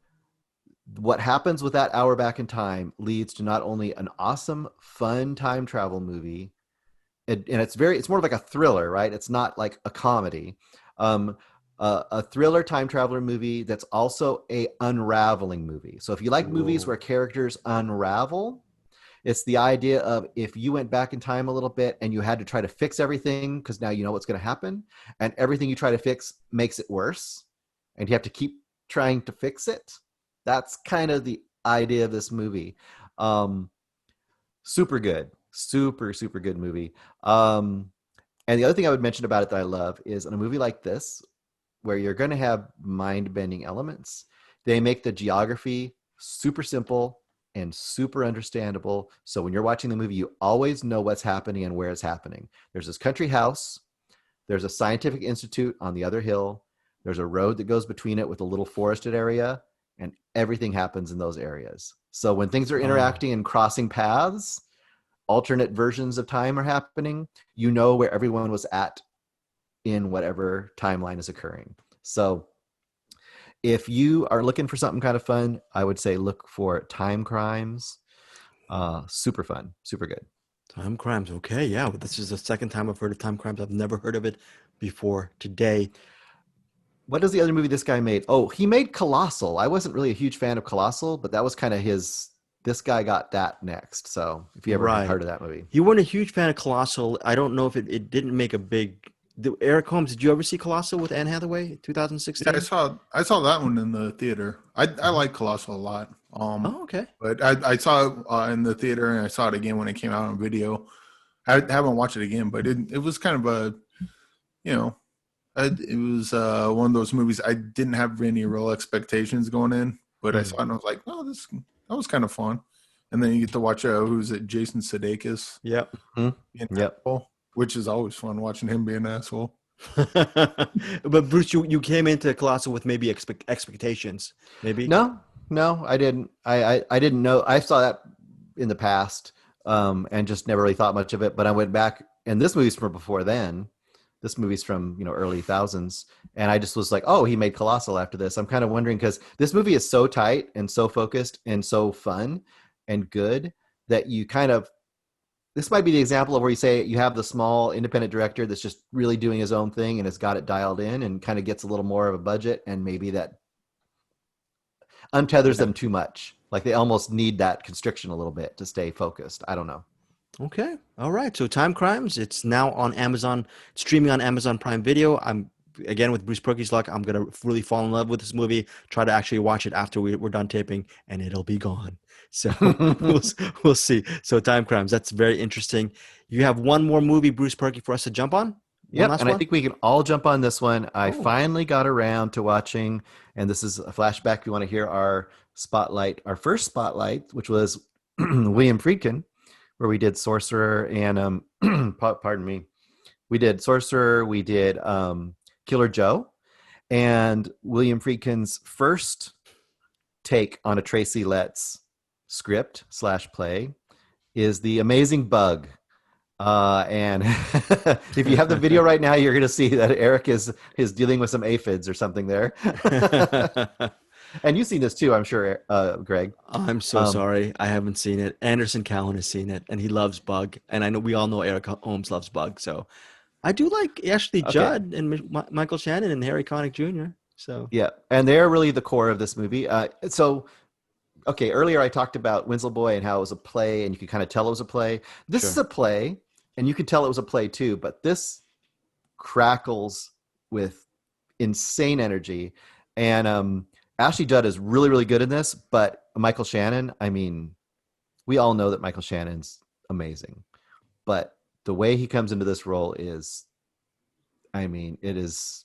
Speaker 2: what happens with that hour back in time leads to not only an awesome, fun time travel movie, and it's more like a thriller, right? It's not like a comedy. A thriller time traveler movie that's also a unraveling movie. So if you like movies
Speaker 1: Whoa.
Speaker 2: where characters unravel, it's the idea of if you went back in time a little bit and you had to try to fix everything because now you know what's going to happen, and everything you try to fix makes it worse, and you have to keep trying to fix it. That's kind of the idea of this movie. Super good, super good movie. And the other thing I would mention about it that I love is in a movie like this, where you're going to have mind bending elements, they make the geography super simple and super understandable. So when you're watching the movie, you always know what's happening and where it's happening. There's this country house, there's a scientific institute on the other hill, there's a road that goes between it with a little forested area, and everything happens in those areas. So when things are
Speaker 1: Oh,
Speaker 2: interacting and crossing paths, alternate versions of time are happening, you know where everyone was at in whatever timeline is occurring. So if you are looking for something kind of fun, I would say look for Timecrimes. Super fun, super good.
Speaker 1: Timecrimes. Okay, yeah. Well, this is the second time I've heard of Timecrimes. I've never heard of it before today.
Speaker 2: What is the other movie this guy made? Oh, he made Colossal. I wasn't really a huge fan of Colossal, but that was kind of his. This guy got that next. So if you ever
Speaker 1: Right.
Speaker 2: heard of that movie,
Speaker 1: You weren't a huge fan of Colossal. I don't know if it didn't make a big. Eric Holmes, did you ever see Colossal with Anne Hathaway,
Speaker 3: Yeah,
Speaker 1: 2016?
Speaker 3: I saw that one in the theater. I
Speaker 1: Mhm.
Speaker 3: like Colossal a lot.
Speaker 1: Oh, okay.
Speaker 3: But I saw it in the theater, and I saw it again when it came out on video. I haven't watched it again, but it was kind of a, you know, it was one of those movies I didn't have any real expectations going in, but I saw
Speaker 1: Mm.
Speaker 3: it and I was like, oh, this that was kind of fun. And then you get to watch who's it, Jason Sudeikis
Speaker 1: Yep.
Speaker 2: hmm
Speaker 3: being an
Speaker 2: yep.
Speaker 3: asshole, which is always fun watching him be an asshole.
Speaker 1: But Bruce, you came into Colossal with maybe expectations, maybe.
Speaker 2: No, no, I didn't. I didn't know. I saw that in the past, and just never really thought much of it. But I went back, and this movie's from before then. This movie's from early thousands, and I just was like, oh, he made Colossal after this. I'm kind of wondering because this movie is so tight and so focused and so fun and good that you kind of this might be the example of where you say you have the small independent director that's just really doing his own thing and has got it dialed in and kind of gets a little more of a budget, and maybe that untethers
Speaker 1: Yeah.
Speaker 2: them too much. Like they almost need that constriction a little bit to stay focused. I don't know.
Speaker 1: Okay. All right. So Timecrimes, it's now on Amazon, streaming on Amazon Prime Video. I'm again with Bruce Perky's luck, I'm gonna really fall in love with this movie, try to actually watch it after we're done taping, and it'll be gone. So we'll we'll see. So Timecrimes, that's very interesting. You have one more movie, Bruce Perky, for us to jump on? One
Speaker 2: Yep,
Speaker 1: last
Speaker 2: and I
Speaker 1: one?
Speaker 2: think we can all jump on this one. I
Speaker 1: Oh,
Speaker 2: finally got around to watching, and this is a flashback. If you want to hear our spotlight, our first spotlight, which was William Friedkin, where we did Sorcerer and pardon me, we did Sorcerer, we did Killer Joe, and William Friedkin's first take on a Tracy Letts script slash play is The Amazing Bug. And if you have the video right now, you're going to see that Eric is dealing with some aphids or something there. And you've seen this too, I'm sure, Greg.
Speaker 1: I'm so
Speaker 2: Um,
Speaker 1: sorry. I haven't seen it. Anderson Cowan has seen it, and he loves Bug. And I know we all know Eric Holmes loves Bug. So I do like Ashley
Speaker 2: okay,
Speaker 1: Judd and Michael Shannon and Harry Connick Jr. So
Speaker 2: yeah, and they're really the core of this movie. So, okay, earlier I talked about Winslow Boy and how it was a play, and you could kind of tell it was a play. This is
Speaker 1: sure.
Speaker 2: a play, and you can tell it was a play too. But this crackles with insane energy. And Ashley Judd is really, really good in this. But Michael Shannon, I mean, we all know that Michael Shannon's amazing. But the way he comes into this role is, I mean, it is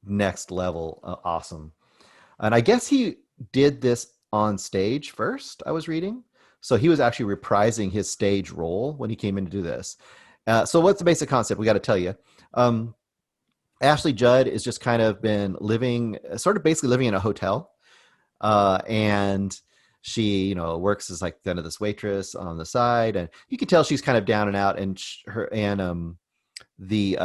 Speaker 2: next level awesome. And I guess he did this on stage first, I was reading. So he was actually reprising his stage role when he came in to do this. So what's the basic concept? We got to tell you. Um, Ashley Judd is just kind of been living, sort of basically living in a hotel, and she, works as like kind of this waitress on the side, and you can tell she's kind of down and out. And the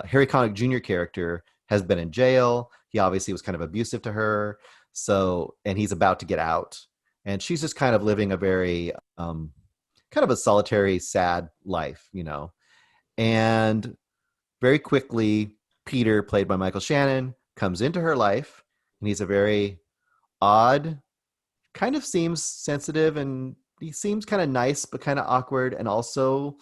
Speaker 2: Harry Connick Jr. character has been in jail. He obviously was kind of abusive to her, so and he's about to get out, and she's just kind of living a very kind of a solitary, sad life. And very quickly, Peter, played by Michael Shannon, comes into her life, and he's a very odd, kind of seems sensitive, and he seems kind of nice, but kind of awkward. And also,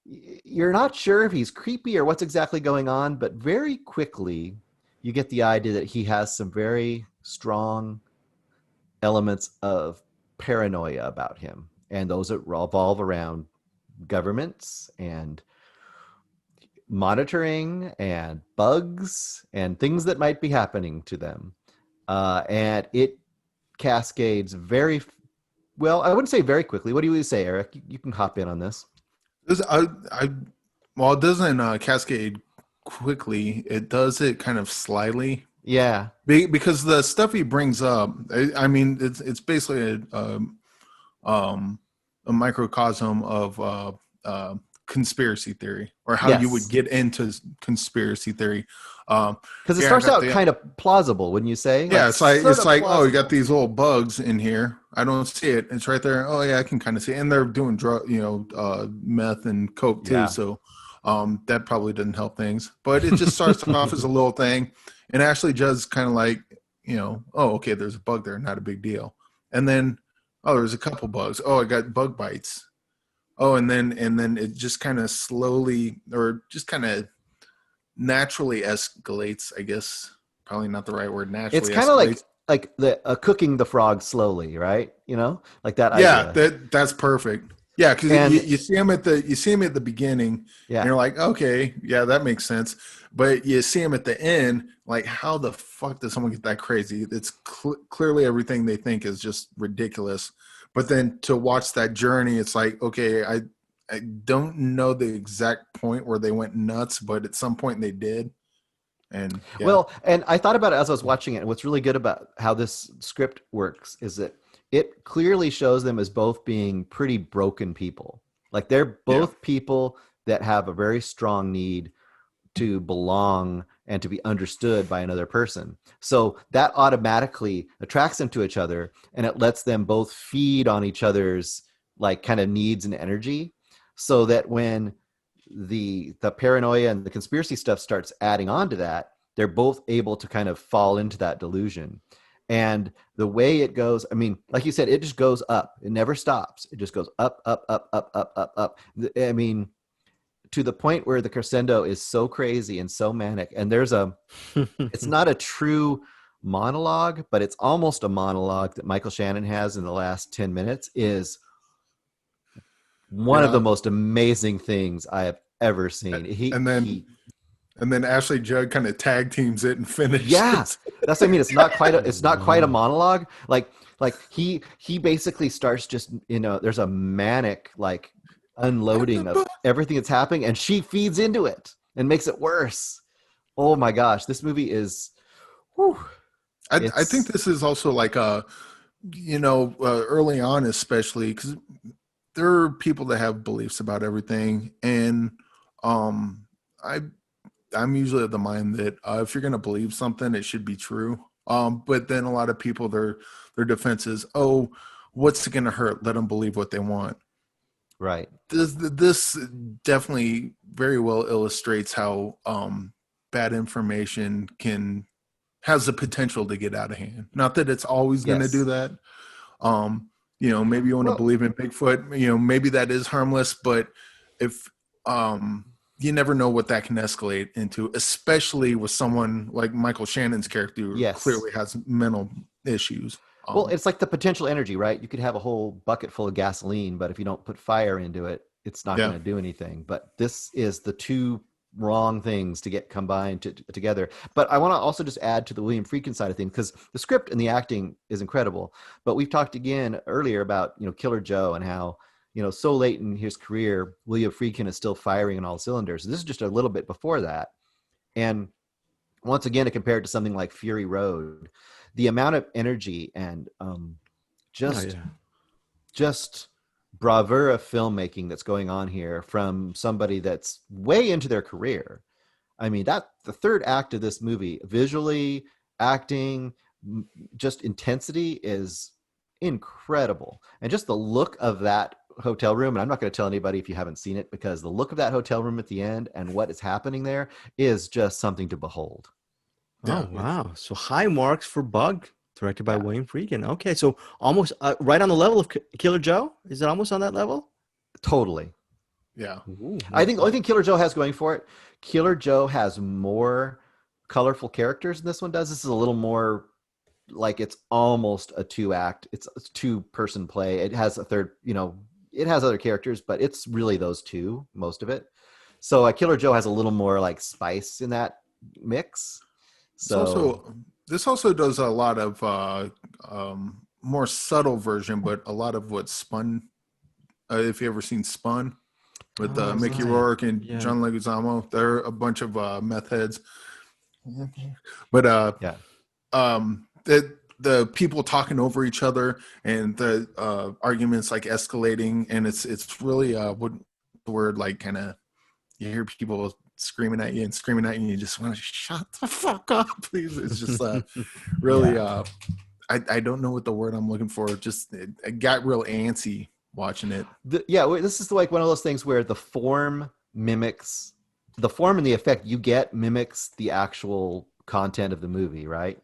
Speaker 2: you're not sure if he's creepy or what's exactly going on, but very quickly, you get the idea that he has some very strong elements of paranoia about him. and those that revolve around governments and monitoring and bugs and things that might be happening to them. And it cascades very well. I wouldn't say very quickly. What do you say, Eric? You can hop in on this.
Speaker 3: Well, it doesn't cascade quickly. It does it kind of slyly.
Speaker 2: Yeah.
Speaker 3: Because the stuff he brings up, I mean, it's basically a microcosm of conspiracy theory, or how you would get into conspiracy theory.
Speaker 2: Because it starts out kind of plausible, wouldn't you say?
Speaker 3: Yeah, it's like
Speaker 2: plausible.
Speaker 3: Oh, you got these little bugs in here. I don't see it. It's right there. Oh yeah, I can kind of see it. And they're doing meth and coke too.
Speaker 2: Yeah.
Speaker 3: So that probably didn't help things. But it just starts off as a little thing, and Ashley Judd's kind of like, oh, okay, there's a bug there, not a big deal. And then, oh, there's a couple bugs. Oh, I got bug bites. Oh, and then it just kind of slowly, or just kind of naturally escalates, I guess. Probably not the right word. Naturally,
Speaker 2: it's kind of like the cooking the frog slowly, right? Like that.
Speaker 3: Yeah,
Speaker 2: idea.
Speaker 3: that's perfect. Yeah, because you see him at the beginning,
Speaker 2: yeah,
Speaker 3: and you're like, okay, yeah, that makes sense. But you see him at the end, like, how the fuck does someone get that crazy? It's clearly everything they think is just ridiculous. But then to watch that journey, it's like, okay, I don't know the exact point where they went nuts, but at some point they did. And yeah.
Speaker 2: Well, and I thought about it as I was watching it. And what's really good about how this script works is that it clearly shows them as both being pretty broken people. Like they're both people that have a very strong need to belong and to be understood by another person. So that automatically attracts them to each other, and it lets them both feed on each other's like kind of needs and energy, so that when the paranoia and the conspiracy stuff starts adding on to that, they're both able to kind of fall into that delusion. And the way it goes, I mean, like you said, it just goes up. It never stops. It just goes up, up, up, up, up, up, up. I mean, to the point where the crescendo is so crazy and so manic. And there's it's not a true monologue, but it's almost a monologue that Michael Shannon has in the last 10 minutes is one of the most amazing things I have ever seen.
Speaker 3: And then Ashley Judd kind of tag teams it and finishes.
Speaker 2: Yeah, that's what I mean. It's not quite a monologue. Like he basically starts just, there's a manic like unloading of everything that's happening, and she feeds into it and makes it worse. Oh my gosh, this movie is.
Speaker 3: I think this is also like early on, especially because there are people that have beliefs about everything, and I'm usually of the mind that if you're going to believe something, it should be true. But then a lot of people, their defense is, oh, what's it going to hurt? Let them believe what they want.
Speaker 2: Right.
Speaker 3: This definitely very well illustrates how bad information has the potential to get out of hand. Not that it's always going to do that. Maybe you want to believe in Bigfoot. Maybe that is harmless, but if you never know what that can escalate into, especially with someone like Michael Shannon's character who clearly has mental issues.
Speaker 2: Well, it's like the potential energy, right? You could have a whole bucket full of gasoline, but if you don't put fire into it, it's not going to do anything. But this is the two wrong things to get combined together. But I want to also just add to the William Friedkin side of things, because the script and the acting is incredible. But we've talked again earlier about, Killer Joe and how, so late in his career, William Friedkin is still firing on all cylinders. This is just a little bit before that. And once again, to compare it to something like Fury Road, the amount of energy and just bravura filmmaking that's going on here from somebody that's way into their career. I mean, the third act of this movie, visually, acting, just intensity is incredible. And just the look of that hotel room, and I'm not going to tell anybody if you haven't seen it, because the look of that hotel room at the end and what is happening there is just something to behold.
Speaker 1: Oh, wow. So high marks for Bug, directed by William Friedkin. Okay, so almost right on the level of Killer Joe? Is it almost on that level?
Speaker 2: Totally.
Speaker 3: Yeah.
Speaker 2: Ooh, I think the only thing Killer Joe has going for it, Killer Joe has more colorful characters than this one does. This is a little more like it's almost a two-act. It's a two-person play. It has a third, it has other characters, but it's really those two, most of it. So Killer Joe has a little more like spice in that mix. So
Speaker 3: This also does a lot of more subtle version, but a lot of what Spun. If you ever seen Spun with Mickey Rourke and John Leguizamo, they're a bunch of meth heads. But the people talking over each other and the arguments like escalating, and it's really what the word like kind of you hear people screaming at you and you just want to shut the fuck up, please. It's just really I don't know what the word I'm looking for. Just it got real antsy watching it.
Speaker 2: This is like one of those things where the form and the effect you get mimics the actual content of the movie, right?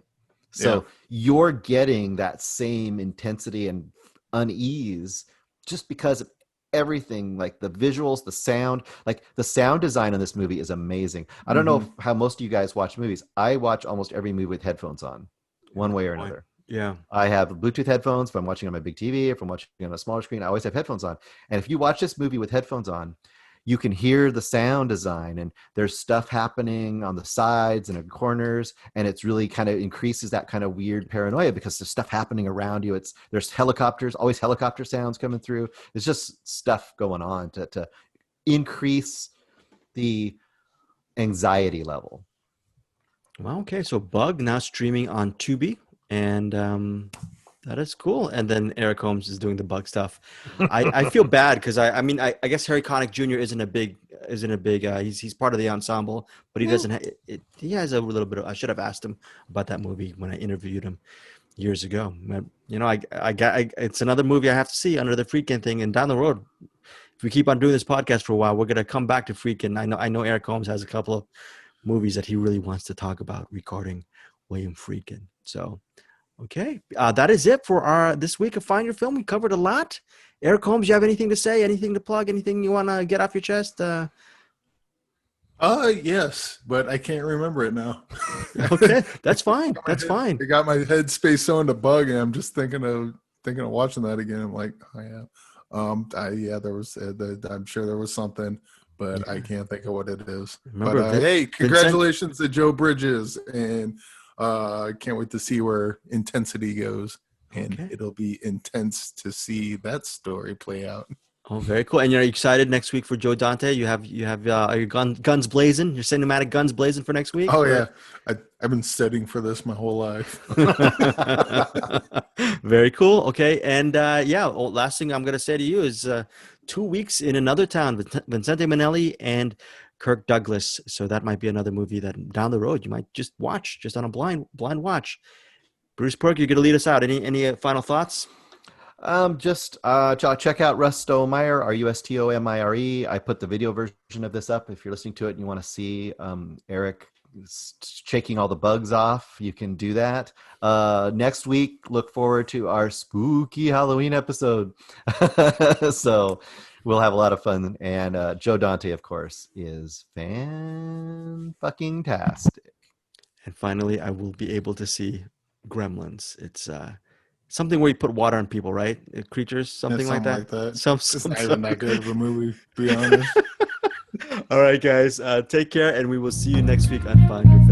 Speaker 2: So you're getting that same intensity and unease just because of everything, like the visuals, the sound. Like the sound design on this movie is amazing. I don't know how most of you guys watch movies. I watch almost every movie with headphones on, one way or another.
Speaker 1: Yeah.
Speaker 2: I have Bluetooth headphones if I'm watching on my big TV. If I'm watching on a smaller screen, I always have headphones on. And if you watch this movie with headphones on, you can hear the sound design, and there's stuff happening on the sides and in corners, and it's really kind of increases that kind of weird paranoia because there's stuff happening around you. There's helicopters, always helicopter sounds coming through. It's just stuff going on to increase the anxiety level.
Speaker 1: Well, okay. So Bug now streaming on Tubi, and that is cool. And then Eric Holmes is doing the Bug stuff. I feel bad because I guess Harry Connick Jr. isn't a big he's part of the ensemble, but he doesn't he has a little bit of, I should have asked him about that movie when I interviewed him years ago. But, it's another movie I have to see under the Freakin' thing, and down the road, if we keep on doing this podcast for a while, we're gonna come back to Freakin'. I know Eric Holmes has a couple of movies that he really wants to talk about regarding William Friedkin. So, okay, that is it for our this week of Find Your Film. We covered a lot. Eric Holmes, you have anything to say? Anything to plug? Anything you want to get off your chest?
Speaker 3: Yes, but I can't remember it now.
Speaker 1: Okay, that's fine. That's fine.
Speaker 3: I got my headspace so into Bug, and I'm just thinking of watching that again. I'm like, oh yeah, there was. I'm sure there was something, but I can't think of what it is.
Speaker 1: Remember,
Speaker 3: but hey, congratulations to Joe Bridges, and can't wait to see where Intensity goes, and it'll be intense to see that story play out.
Speaker 1: Oh, very cool. And you're excited next week for Joe Dante? You have are your guns blazing? Your cinematic guns blazing for next week?
Speaker 3: Oh, yeah. I've been studying for this my whole life.
Speaker 1: Very cool. Okay. And last thing I'm going to say to you is 2 weeks in another town, Vincente Minnelli and Kirk Douglas. So that might be another movie that down the road you might just watch, just on a blind watch. Bruce Perk, you're going to lead us out. Any final thoughts?
Speaker 2: Just check out Rustomeyer, Rustomire. I put the video version of this up. If you're listening to it and you want to see Eric shaking all the bugs off, you can do that. Next week, look forward to our spooky Halloween episode. So we'll have a lot of fun. And Joe Dante, of course, is fan-fucking-tastic.
Speaker 1: And finally, I will be able to see Gremlins. It's something where you put water on people, right? Creatures, something like that.
Speaker 3: It's not even that good of a movie, to be honest.
Speaker 1: All right, guys. Take care, and we will see you next week on Find Your